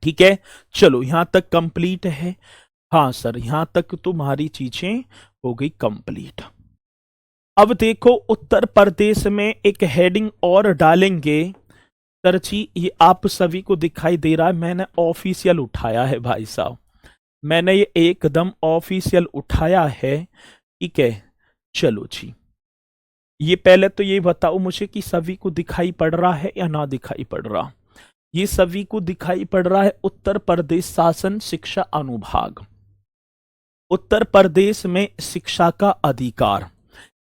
ठीक है, चलो यहां तक कंप्लीट है। हाँ सर यहां तक तुम्हारी चीजें हो गई कंप्लीट। अब देखो उत्तर प्रदेश में एक हेडिंग और डालेंगे सर जी, ये आप सभी को दिखाई दे रहा है, मैंने ऑफिशियल उठाया है भाई साहब, मैंने ये एकदम ऑफिशियल उठाया है। ठीक है, चलो जी, ये पहले तो ये बताओ मुझे कि सभी को दिखाई पड़ रहा है या ना दिखाई पड़ रहा? ये सभी को दिखाई पड़ रहा है। उत्तर प्रदेश शासन शिक्षा अनुभाग, उत्तर प्रदेश में शिक्षा का अधिकार,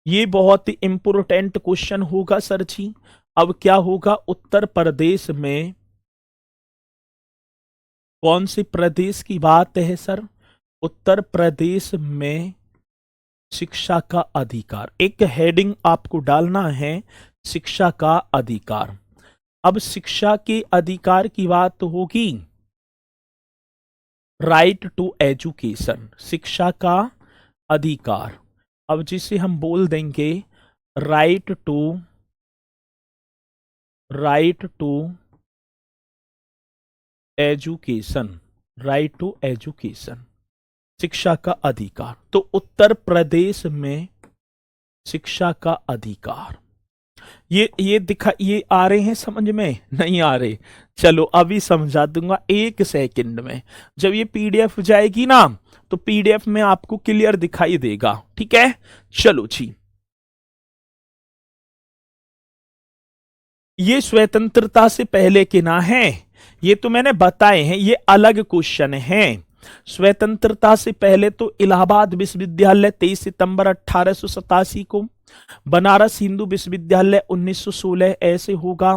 ये बहुत ही इंपोर्टेंट क्वेश्चन होगा सर जी। अब क्या होगा? उत्तर प्रदेश में कौन से प्रदेश की बात है सर? उत्तर प्रदेश में शिक्षा का अधिकार, एक हेडिंग आपको डालना है शिक्षा का अधिकार। अब शिक्षा के अधिकार की बात होगी, राइट टू एजुकेशन, शिक्षा का अधिकार। अब जिसे हम बोल देंगे right to education, right to education, शिक्षा का अधिकार। तो उत्तर प्रदेश में शिक्षा का अधिकार, ये दिखा, ये आ रहे हैं समझ में? नहीं आ रहे? चलो अभी समझा दूंगा 1 सेकंड में। जब ये पीडीएफ जाएगी ना तो पीडीएफ में आपको क्लियर दिखाई देगा, ठीक है? चलो जी, ये स्वतंत्रता से पहले के ना है, ये तो मैंने बताए हैं, ये अलग क्वेश्चन है। स्वतंत्रता से पहले तो इलाहाबाद विश्वविद्यालय 23 सितंबर 1887 को, बनारस हिंदू विश्वविद्यालय 1916 ऐसे होगा,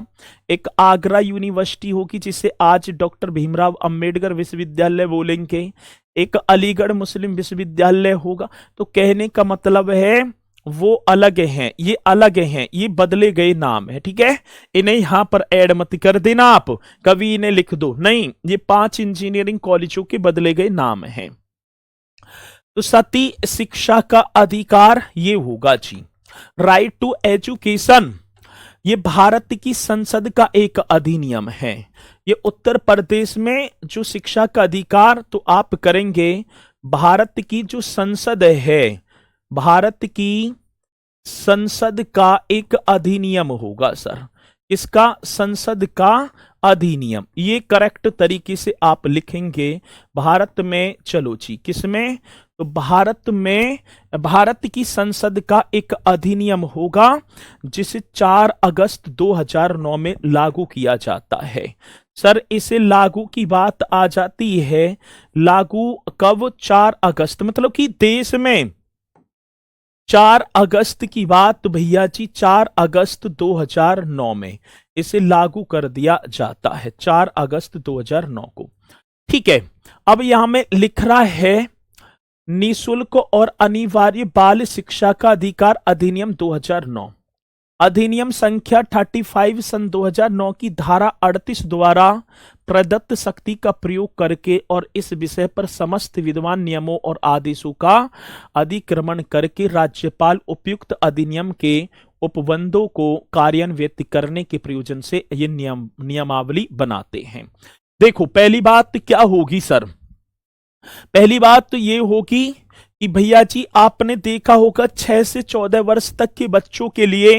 एक आगरा यूनिवर्सिटी होगी जिसे आज डॉक्टर भीमराव अंबेडकर विश्वविद्यालय बोलेंगे, एक अलीगढ़ मुस्लिम विश्वविद्यालय होगा। तो कहने का मतलब है वो अलग हैं, ये अलग हैं, ये बदले गए नाम है, ठीक है? इन्हें यहां पर ऐड मत कर देना आप, कभी इन्हें लिख दो नहीं, ये 5 इंजीनियरिंग कॉलेजों के बदले गए नाम हैं। तो सती शिक्षा का अधिकार ये होगा जी। राइट टू एजुकेशन, ये भारत की संसद का एक अधिनियम है। ये उत्तर प्रदेश में जो शिक्षा का अधिकार तो आप करेंगे, भारत की जो संसद है, भारत की संसद का एक अधिनियम होगा सर। इसका संसद का अधिनियम, ये करेक्ट तरीके से आप लिखेंगे भारत में। चलो जी, किसमें? तो भारत में, भारत की संसद का एक अधिनियम होगा जिसे 4 अगस्त 2009 में लागू किया जाता है। सर इसे लागू की बात आ जाती है, लागू कब? 4 अगस्त, मतलब कि देश में 4 अगस्त की बात भैया जी, 4 अगस्त 2009 में इसे लागू कर दिया जाता है, 4 अगस्त 2009 को, ठीक है? अब यहां में लिख रहा है निशुल्क और अनिवार्य बाल शिक्षा का अधिकार अधिनियम 2009, अधिनियम संख्या 35 सन 2009 की धारा 38 द्वारा प्रदत्त शक्ति का प्रयोग करके और इस विषय पर समस्त विद्यमान नियमों और आदेशों का अधिक्रमण करके राज्यपाल उपयुक्त अधिनियम के उपबंधों को कार्यान्वित करने के प्रयोजन से ये नियमावली बनाते हैं। देखो पहली बात क्या होगी सर? पहली बात तो ये होगी कि भैया जी आपने देखा होगा 6 से 14 वर्ष तक के बच्चों के लिए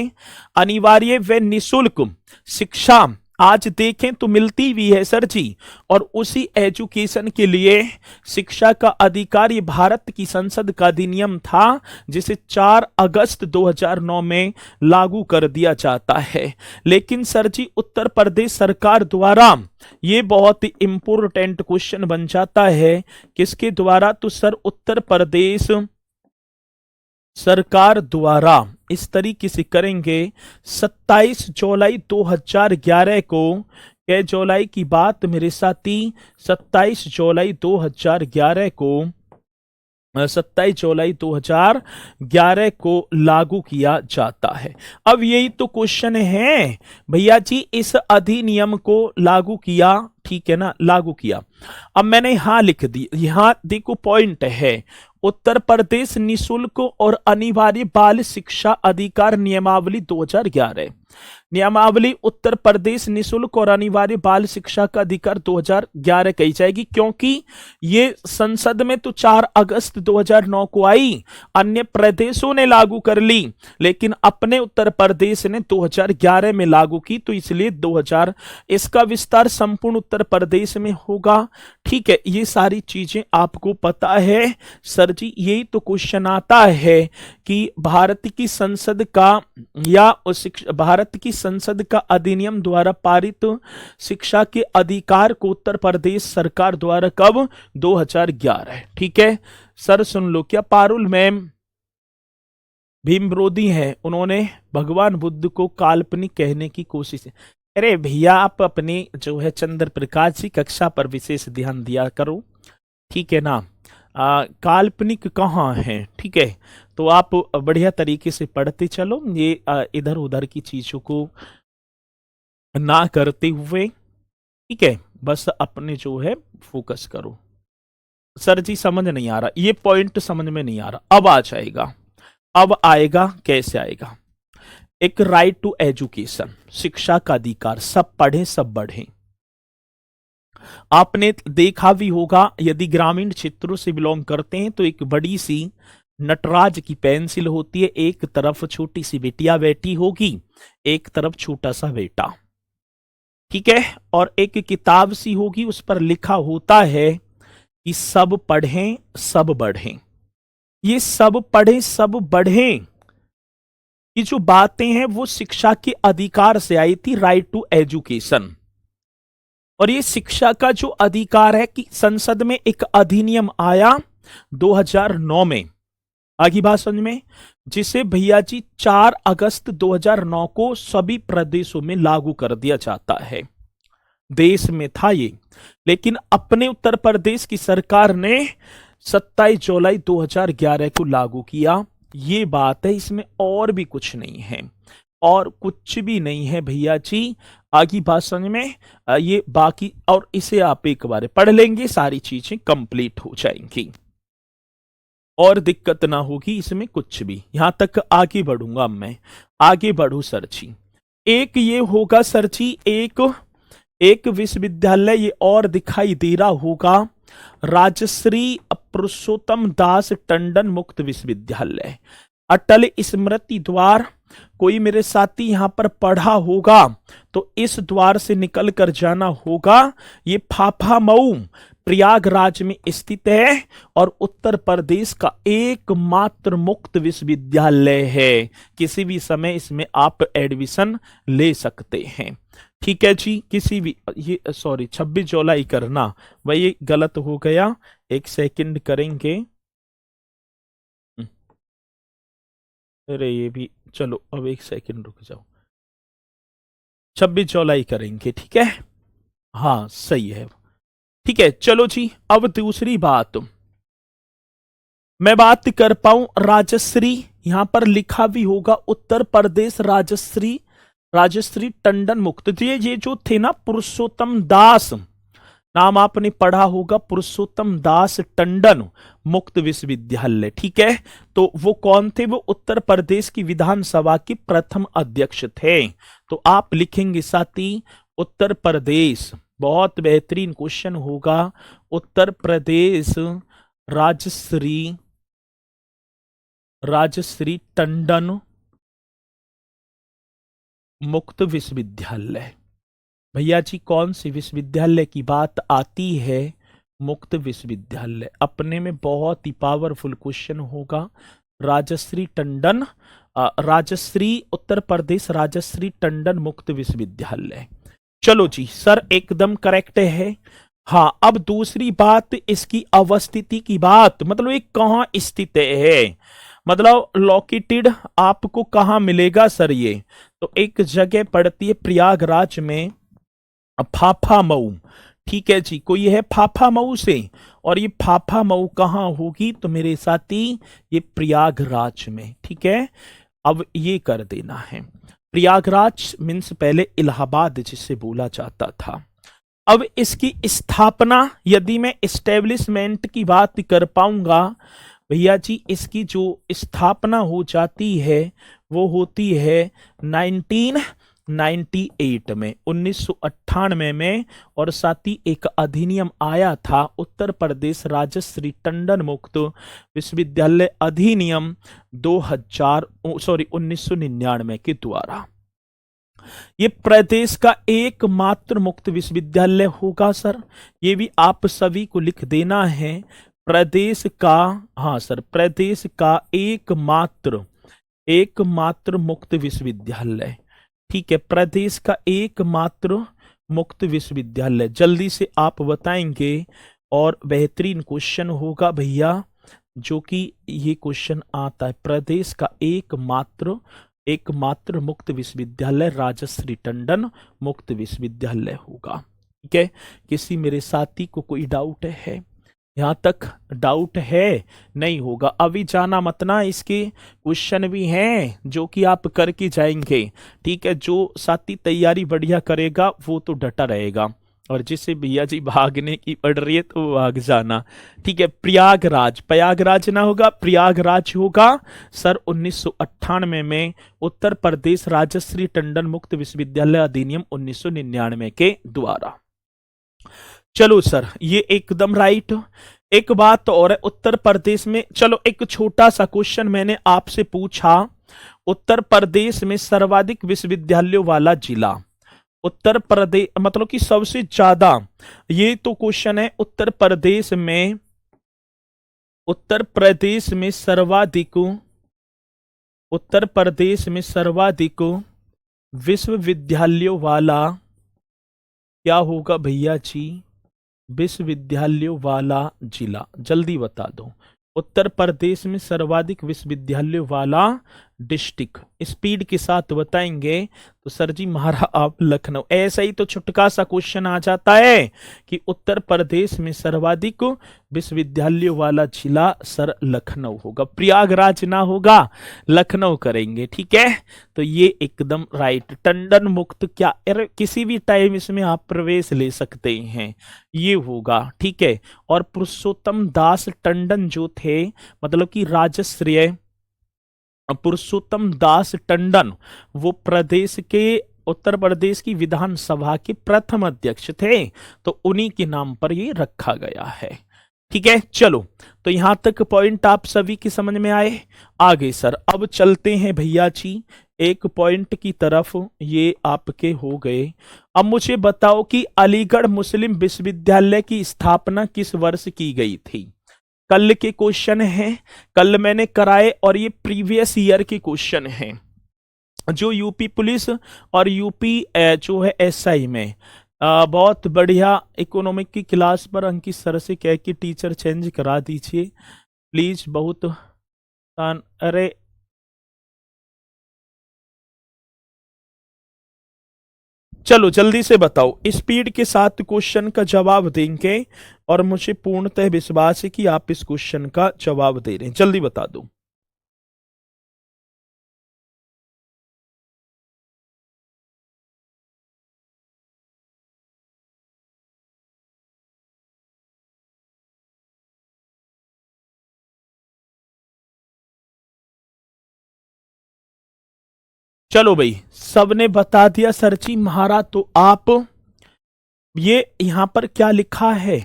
अनिवार्य व निःशुल्क शिक्षा आज देखें तो मिलती भी है सर जी, और उसी एजुकेशन के लिए शिक्षा का अधिकार ये भारत की संसद का अधिनियम था जिसे 4 अगस्त 2009 में लागू कर दिया जाता है। लेकिन सर जी उत्तर प्रदेश सरकार द्वारा, ये बहुत ही इंपॉर्टेंट क्वेश्चन बन जाता है, किसके द्वारा? तो सर उत्तर प्रदेश सरकार द्वारा इस तरीके से करेंगे 27 जुलाई 2011 को, क्या जुलाई की बात मेरे साथी? 27 जुलाई 2011 को, 27 जुलाई 2011 को लागू किया जाता है। अब यही तो क्वेश्चन है भैया जी, इस अधिनियम को लागू किया, ठीक है ना, लागू किया। अब मैंने यहां लिख दी, यहां देखो पॉइंट है, उत्तर प्रदेश निःशुल्क और अनिवार्य बाल शिक्षा अधिकार नियमावली 2011, नियमावली उत्तर प्रदेश निःशुल्क और अनिवार्य बाल शिक्षा का अधिकार 2011 कही जाएगी, क्योंकि ये संसद में तो 4 अगस्त 2009 को आई, अन्य प्रदेशों ने लागू कर ली, लेकिन अपने उत्तर प्रदेश ने 2011 में लागू की, तो इसलिए 2000 इसका विस्तार संपूर्ण उत्तर प्रदेश में होगा, ठीक है? ये सारी चीजें आपको पता है सर जी। यही तो क्वेश्चन आता है कि भारत की संसद का या भारत की संसद का अधिनियम द्वारा पारित शिक्षा के अधिकार को उत्तर प्रदेश सरकार द्वारा कब? 2011, ठीक है सर। सुन लो, क्या पारुल मैम भीम विरोधी है, उन्होंने भगवान बुद्ध को काल्पनिक कहने की कोशिश। अरे भैया आप अपनी जो है चंद्र प्रकाश जी कक्षा पर विशेष ध्यान दिया करो, ठीक है ना? काल्पनिक कहाँ है, ठीक है? तो आप बढ़िया तरीके से पढ़ते चलो, ये इधर उधर की चीजों को ना करते हुए, ठीक है? बस अपने जो है फोकस करो। सर जी समझ नहीं आ रहा, ये पॉइंट समझ में नहीं आ रहा, अब आ जाएगा। अब आएगा, कैसे आएगा? एक राइट टू एजुकेशन, शिक्षा का अधिकार, सब पढ़ें सब बढ़ें। आपने देखा भी होगा, यदि ग्रामीण क्षेत्रों से बिलोंग करते हैं तो एक बड़ी सी नटराज की पेंसिल होती है, एक तरफ छोटी सी बिटिया बैठी होगी, एक तरफ छोटा सा बेटा, ठीक है, और एक किताब सी होगी, उस पर लिखा होता है कि सब पढ़ें सब बढ़ें। ये सब पढ़ें सब बढ़ें की जो बातें हैं वो शिक्षा के अधिकार से आई थी, राइट टू एजुकेशन। और ये शिक्षा का जो अधिकार है कि संसद में एक अधिनियम आया 2009 में, आगे बात समझ में, जिसे भैया जी 4 अगस्त 2009 को सभी प्रदेशों में लागू कर दिया जाता है। देश में था ये, लेकिन अपने उत्तर प्रदेश की सरकार ने 27 जुलाई 2011 को लागू किया। ये बात है, इसमें और भी कुछ नहीं है, और कुछ भी नहीं है भैया जी। आगे बात समझ में, ये बाकी, और इसे आप एक बार पढ़ लेंगे, सारी चीजें कंप्लीट हो जाएंगी और दिक्कत ना होगी इसमें कुछ भी। यहां तक आगे बढ़ूंगा मैं, आगे बढ़ू सर जी। एक ये होगा सर जी, एक विश्वविद्यालय ये और दिखाई दे रहा होगा, राजश्री पुरुषोत्तम दास टंडन मुक्त विश्वविद्यालय, अटल स्मृति द्वार। कोई मेरे साथी यहां पर पढ़ा होगा तो इस द्वार से निकल कर जाना होगा। ये फाफामऊ प्रयागराज में स्थित है और उत्तर प्रदेश का एकमात्र मुक्त विश्वविद्यालय है। किसी भी समय इसमें आप एडमिशन ले सकते हैं, ठीक है जी। किसी भी, ये सॉरी 26 जुलाई करना, वही ये गलत हो गया, एक सेकंड करेंगे। अरे ये भी, चलो अब एक सेकंड रुक जाओ, 26 जुलाई करेंगे, ठीक है, हाँ सही है, ठीक है। चलो जी, अब दूसरी बात मैं बात कर पाऊं, राजश्री, यहां पर लिखा भी होगा उत्तर प्रदेश राजश्री टंडन मुक्त। ये जो थे ना पुरुषोत्तम दास, नाम आपने पढ़ा होगा, पुरुषोत्तम दास टंडन मुक्त विश्वविद्यालय, ठीक है। तो वो कौन थे? वो उत्तर प्रदेश की विधानसभा के प्रथम अध्यक्ष थे। तो आप लिखेंगे साथी उत्तर प्रदेश, बहुत बेहतरीन क्वेश्चन होगा, उत्तर प्रदेश राजश्री टंडन मुक्त विश्वविद्यालय। भैया जी कौन सी विश्वविद्यालय की बात आती है? मुक्त विश्वविद्यालय। अपने में बहुत ही पावरफुल क्वेश्चन होगा। राजश्री टंडन, राजश्री उत्तर प्रदेश राजश्री टंडन मुक्त विश्वविद्यालय। चलो जी सर, एकदम करेक्ट है। हाँ, अब दूसरी बात इसकी अवस्थिति की बात, मतलब ये कहाँ स्थित है, मतलब लोकेटेड आपको कहाँ मिलेगा सर ये? तो एक जगह पड़ती है प्रयागराज में, फाफामऊ, ठीक है जी। कोई है फाफामऊ से, और ये फाफामऊ कहाँ होगी? तो मेरे साथी ये प्रयागराज में, ठीक है। अब ये कर देना है, प्रयागराज मीन्स पहले इलाहाबाद जिसे बोला जाता था। अब इसकी स्थापना, यदि मैं एस्टेब्लिशमेंट की बात कर पाऊंगा भैया जी, इसकी जो स्थापना हो जाती है वो होती है 1998 में, 1998 में। और साथ ही एक अधिनियम आया था, उत्तर प्रदेश राजश्री टंडन मुक्त विश्वविद्यालय अधिनियम 1999 के द्वारा। ये प्रदेश का एकमात्र मुक्त विश्वविद्यालय होगा सर, ये भी आप सभी को लिख देना है। प्रदेश का, हाँ सर, प्रदेश का एकमात्र मुक्त विश्वविद्यालय, ठीक है। प्रदेश का एकमात्र मुक्त विश्वविद्यालय, जल्दी से आप बताएंगे। और बेहतरीन क्वेश्चन होगा भैया, जो कि ये क्वेश्चन आता है, प्रदेश का एकमात्र मुक्त विश्वविद्यालय राजश्री टंडन मुक्त विश्वविद्यालय होगा, ठीक है। किसी मेरे साथी को कोई डाउट है? यहां तक डाउट है? नहीं होगा, अभी जाना मत ना, इसके क्वेश्चन भी हैं जो कि आप करके जाएंगे, ठीक है। जो साथी तैयारी बढ़िया करेगा वो तो डटा रहेगा, और जिसे भैया जी भागने की पड़ रही है तो भाग जाना, ठीक है। प्रयागराज ना होगा, प्रयागराज होगा सर। 1998 में उत्तर प्रदेश राजश्री टंडन मुक्त विश्वविद्यालय अधिनियम 1999 के द्वारा। चलो सर, ये एकदम राइट। एक बात और है, उत्तर प्रदेश में, चलो एक छोटा सा क्वेश्चन मैंने आपसे पूछा, उत्तर प्रदेश में सर्वाधिक विश्वविद्यालयों वाला जिला, उत्तर प्रदेश मतलब कि सबसे ज्यादा, ये तो क्वेश्चन है उत्तर प्रदेश में सर्वाधिक, उत्तर प्रदेश में सर्वाधिक विश्वविद्यालयों वाला क्या होगा भैया जी, विश्वविद्यालयों वाला जिला, जल्दी बता दो। उत्तर प्रदेश में सर्वाधिक विश्वविद्यालयों वाला डिस्ट्रिक्ट, स्पीड के साथ बताएंगे तो सर जी महारा आप लखनऊ, ऐसा ही तो छुटका सा क्वेश्चन आ जाता है कि उत्तर प्रदेश में सर्वाधिक विश्वविद्यालयों वाला जिला सर लखनऊ होगा, प्रयागराज ना होगा, लखनऊ करेंगे, ठीक है। तो ये एकदम राइट, टंडन मुक्त क्या, अरे किसी भी टाइम इसमें आप प्रवेश ले सकते हैं, ये होगा, ठीक है। और पुरुषोत्तम दास टंडन जो थे, मतलब कि राजश्री पुरुषोत्तम दास टंडन, वो प्रदेश के, उत्तर प्रदेश की विधानसभा के प्रथम अध्यक्ष थे, तो उन्हीं के नाम पर ये रखा गया है, ठीक है। चलो, तो यहां तक पॉइंट आप सभी की समझ में आए। आगे सर अब चलते हैं भैया जी एक पॉइंट की तरफ, ये आपके हो गए। अब मुझे बताओ कि अलीगढ़ मुस्लिम विश्वविद्यालय की स्थापना किस वर्ष की गई थी। कल के क्वेश्चन हैं, कल मैंने कराए, और ये प्रीवियस ईयर के क्वेश्चन हैं, जो यूपी पुलिस और यूपी जो है एसआई में। बहुत बढ़िया, इकोनॉमिक की क्लास पर अंकित सर से कह के टीचर चेंज करा दीजिए प्लीज, बहुत अरे चलो जल्दी से बताओ, स्पीड के साथ क्वेश्चन का जवाब देंगे, और मुझे पूर्णतः विश्वास है कि आप इस क्वेश्चन का जवाब दे रहे हैं, जल्दी बता दो। चलो भाई, सबने बता दिया सर जी महाराज, तो आप ये यहां पर क्या लिखा है,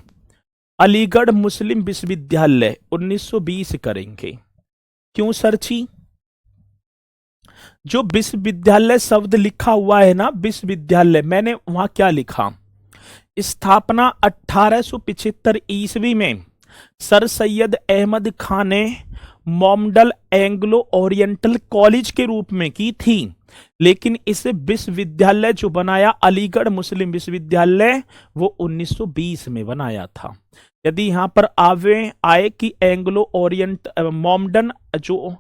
अलीगढ़ मुस्लिम विश्वविद्यालय 1920 करेंगे। क्यों सर जी, जो विश्वविद्यालय शब्द लिखा हुआ है ना, विश्वविद्यालय, मैंने वहां क्या लिखा, स्थापना 1875 ईस्वी में सर सैयद अहमद खान ने मॉमडल एंग्लो ओरिएंटल कॉलेज के रूप में की थी, लेकिन इसे विश्वविद्यालय जो बनाया अलीगढ़ मुस्लिम विश्वविद्यालय, वो 1920 में बनाया था। यदि यहां पर आए कि एंग्लो ओरिएंट मॉमडन जो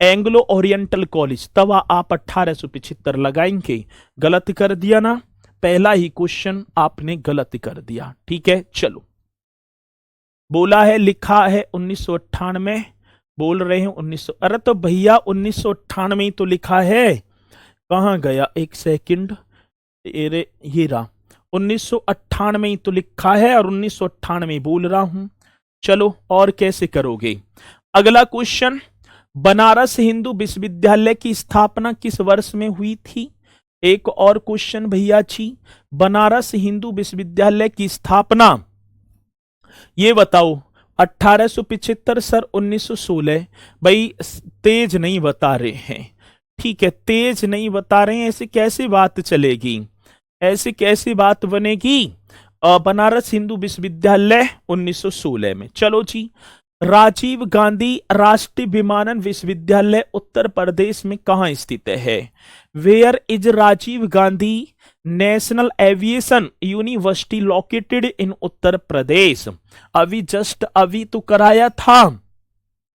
एंग्लो ओरिएंटल कॉलेज, तब आप 1875 लगाएंगे, गलत कर दिया ना, पहला ही क्वेश्चन आपने गलत कर दिया, ठीक है। चलो, बोला है, लिखा है 1998, बोल रहे हैं 1900, अरे तो भैया 1998 ही तो लिखा है, कहां गया, एक सेकंड, ये रहा, 1998 ही तो लिखा है, और 1998 बोल रहा हूं। चलो, और कैसे करोगे। अगला क्वेश्चन, बनारस हिंदू विश्वविद्यालय की स्थापना किस वर्ष में हुई थी। एक और क्वेश्चन भैया जी, बनारस हिंदू विश्वविद्यालय की स्थापना, ये बताओ, 1875 सर 1916, भाई तेज नहीं बता रहे हैं, ठीक है, तेज नहीं बता रहे हैं, ऐसे कैसे बात चलेगी, ऐसे कैसे बात बनेगी। बनारस हिंदू विश्वविद्यालय 1916 में। चलो जी, राजीव गांधी राष्ट्रीय विमानन विश्वविद्यालय उत्तर प्रदेश में कहां स्थित है। Where is Rajiv Gandhi national aviation university located in Uttar Pradesh. अभी तो कराया था,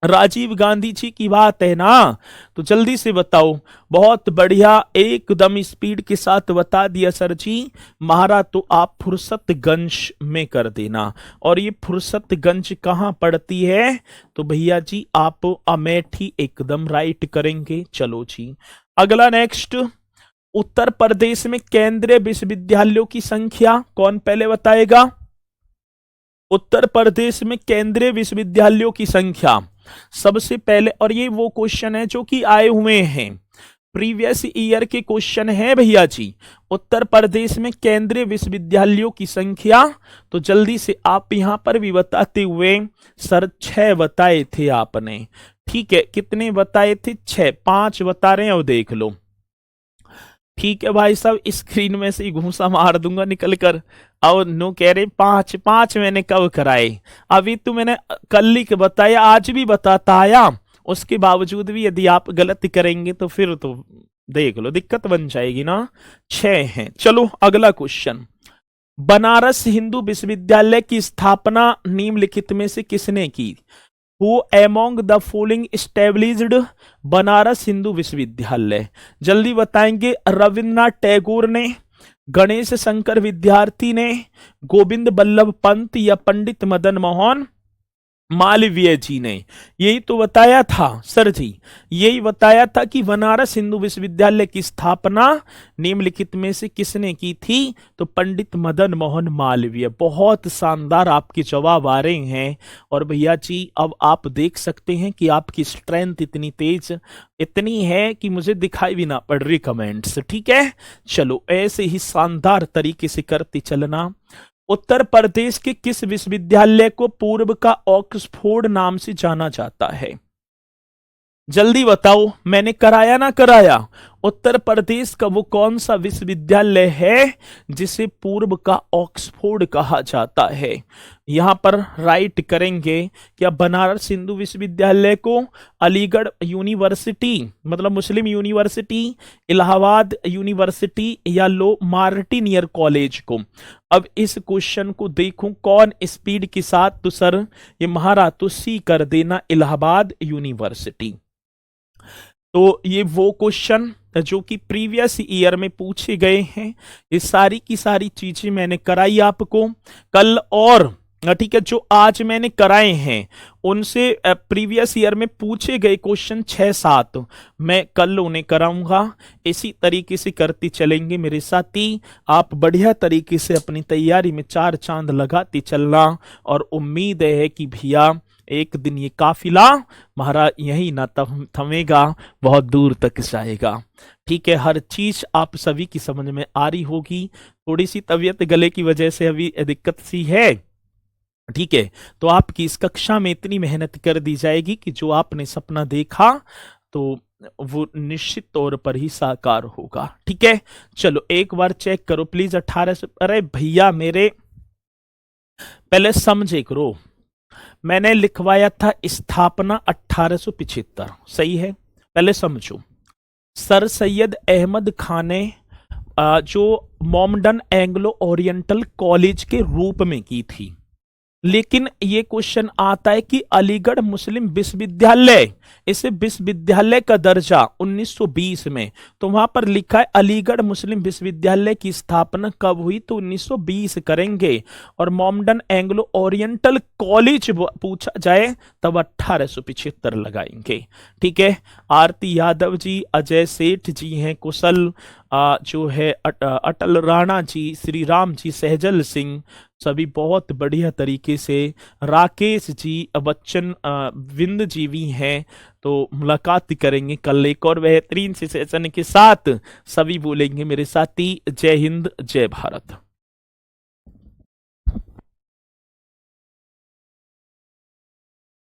राजीव गांधी जी की बात है ना, तो जल्दी से बताओ। बहुत बढ़िया, एकदम स्पीड के साथ बता दिया सर जी महाराज, तो आप फुर्सतगंज में कर देना। और ये फुर्सतगंज कहां पड़ती है, तो भैया जी आप अमेठी एकदम राइट करेंगे। चलो जी, अगला नेक्स्ट, उत्तर प्रदेश में केंद्रीय विश्वविद्यालयों की संख्या कौन पहले बताएगा। उत्तर प्रदेश में केंद्रीय विश्वविद्यालयों की संख्या सबसे पहले, और ये वो क्वेश्चन है जो कि आए हुए हैं, प्रीवियस ईयर के क्वेश्चन है भैया जी। उत्तर प्रदेश में केंद्रीय विश्वविद्यालयों की संख्या, तो जल्दी से आप यहां पर भी बताते हुए, सर 6 बताए थे आपने, ठीक है, कितने बताए थे? 6, 5 बता रहे हैं, और देख लो, ठीक है भाई साहब, स्क्रीन में से ही घूसा मार दूंगा निकल कर। और नो कह रहे 5, 5 मैंने कब कराए? अभी तो मैंने कल ही के बताया, आज भी बताता आया, उसके बावजूद भी यदि आप गलत करेंगे तो फिर तो देख लो दिक्कत बन जाएगी ना। 6 हैं। चलो अगला क्वेश्चन, बनारस हिंदू विश्वविद्यालय की स्थापना निम्नलिखित में से किसने की? Who among the following established Banaras Hindu विश्वविद्यालय? जल्दी बताएंगे। रविन्द्रनाथ टैगोर ने, गणेश शंकर विद्यार्थी ने, गोविंद बल्लभ पंत, या पंडित मदन मोहन मालवीय जी ने? यही तो बताया था सर जी, यही बताया था कि बनारस हिंदू विश्वविद्यालय की स्थापना निम्नलिखित में से किसने की थी? तो पंडित मदन मोहन मालवीय। बहुत शानदार आपके जवाब आ रहे हैं। और भैया जी अब आप देख सकते हैं कि आपकी स्ट्रेंथ इतनी तेज, इतनी है कि मुझे दिखाई भी ना पड़ रही कमेंट्स, ठीक है। चलो ऐसे ही शानदार तरीके से करते चलना। उत्तर प्रदेश के किस विश्वविद्यालय को पूर्व का ऑक्सफोर्ड नाम से जाना जाता है? जल्दी बताओ, मैंने कराया ना कराया? उत्तर प्रदेश का वो कौन सा विश्वविद्यालय है जिसे पूर्व का ऑक्सफोर्ड कहा जाता है? यहां पर राइट करेंगे क्या बनारस हिंदू विश्वविद्यालय को, अलीगढ़ यूनिवर्सिटी मतलब मुस्लिम यूनिवर्सिटी, इलाहाबाद यूनिवर्सिटी, या लो मार्टिनियर कॉलेज को? अब इस क्वेश्चन को देखूं कौन स्पीड के साथ, तो सर ये महारा तो सी कर देना, इलाहाबाद यूनिवर्सिटी। तो ये वो क्वेश्चन जो कि प्रीवियस ईयर में पूछे गए हैं, ये सारी की सारी चीजें मैंने कराई आपको कल, और ठीक है जो आज मैंने कराए हैं उनसे प्रीवियस ईयर में पूछे गए क्वेश्चन 6-7 मैं कल उन्हें कराऊंगा। इसी तरीके से करते चलेंगे मेरे साथी, आप बढ़िया तरीके से अपनी तैयारी में 4 चांद लगाते चलना, और उम्मीद है कि भैया एक दिन ये काफिला महाराज यही ना थमेगा, बहुत दूर तक जाएगा, ठीक है। हर चीज आप सभी की समझ में आ रही होगी। थोड़ी सी तबीयत गले की वजह से अभी दिक्कत सी है, ठीक है। तो आपकी इस कक्षा में इतनी मेहनत कर दी जाएगी कि जो आपने सपना देखा तो वो निश्चित तौर पर ही साकार होगा, ठीक है। चलो एक बार चेक करो प्लीज। 1800, अरे भैया मेरे पहले समझे करो, मैंने लिखवाया था स्थापना 1875, सही है, पहले समझो। सर सैयद अहमद खान ने जो मोमडन एंग्लो ओरिएंटल कॉलेज के रूप में की थी, लेकिन ये क्वेश्चन आता है कि अलीगढ़ मुस्लिम विश्वविद्यालय, इसे विश्वविद्यालय का दर्जा 1920 में, तो वहां पर लिखा है अलीगढ़ मुस्लिम विश्वविद्यालय की स्थापना कब हुई, तो 1920 करेंगे। और मोमडन एंग्लो ओरिएंटल कॉलेज पूछा जाए तब 1875 लगाएंगे, ठीक है। आरती यादव जी, अजय सेठ जी हैं, कुशल जो है अटल राणा जी, श्री राम जी, सहजल सिंह, सभी बहुत बढ़िया तरीके से, राकेश जी, बच्चन विंद जी भी हैं। तो मुलाकात करेंगे कल एक और बेहतरीन से सेशन के साथ। सभी बोलेंगे मेरे साथी, जय हिंद जय भारत।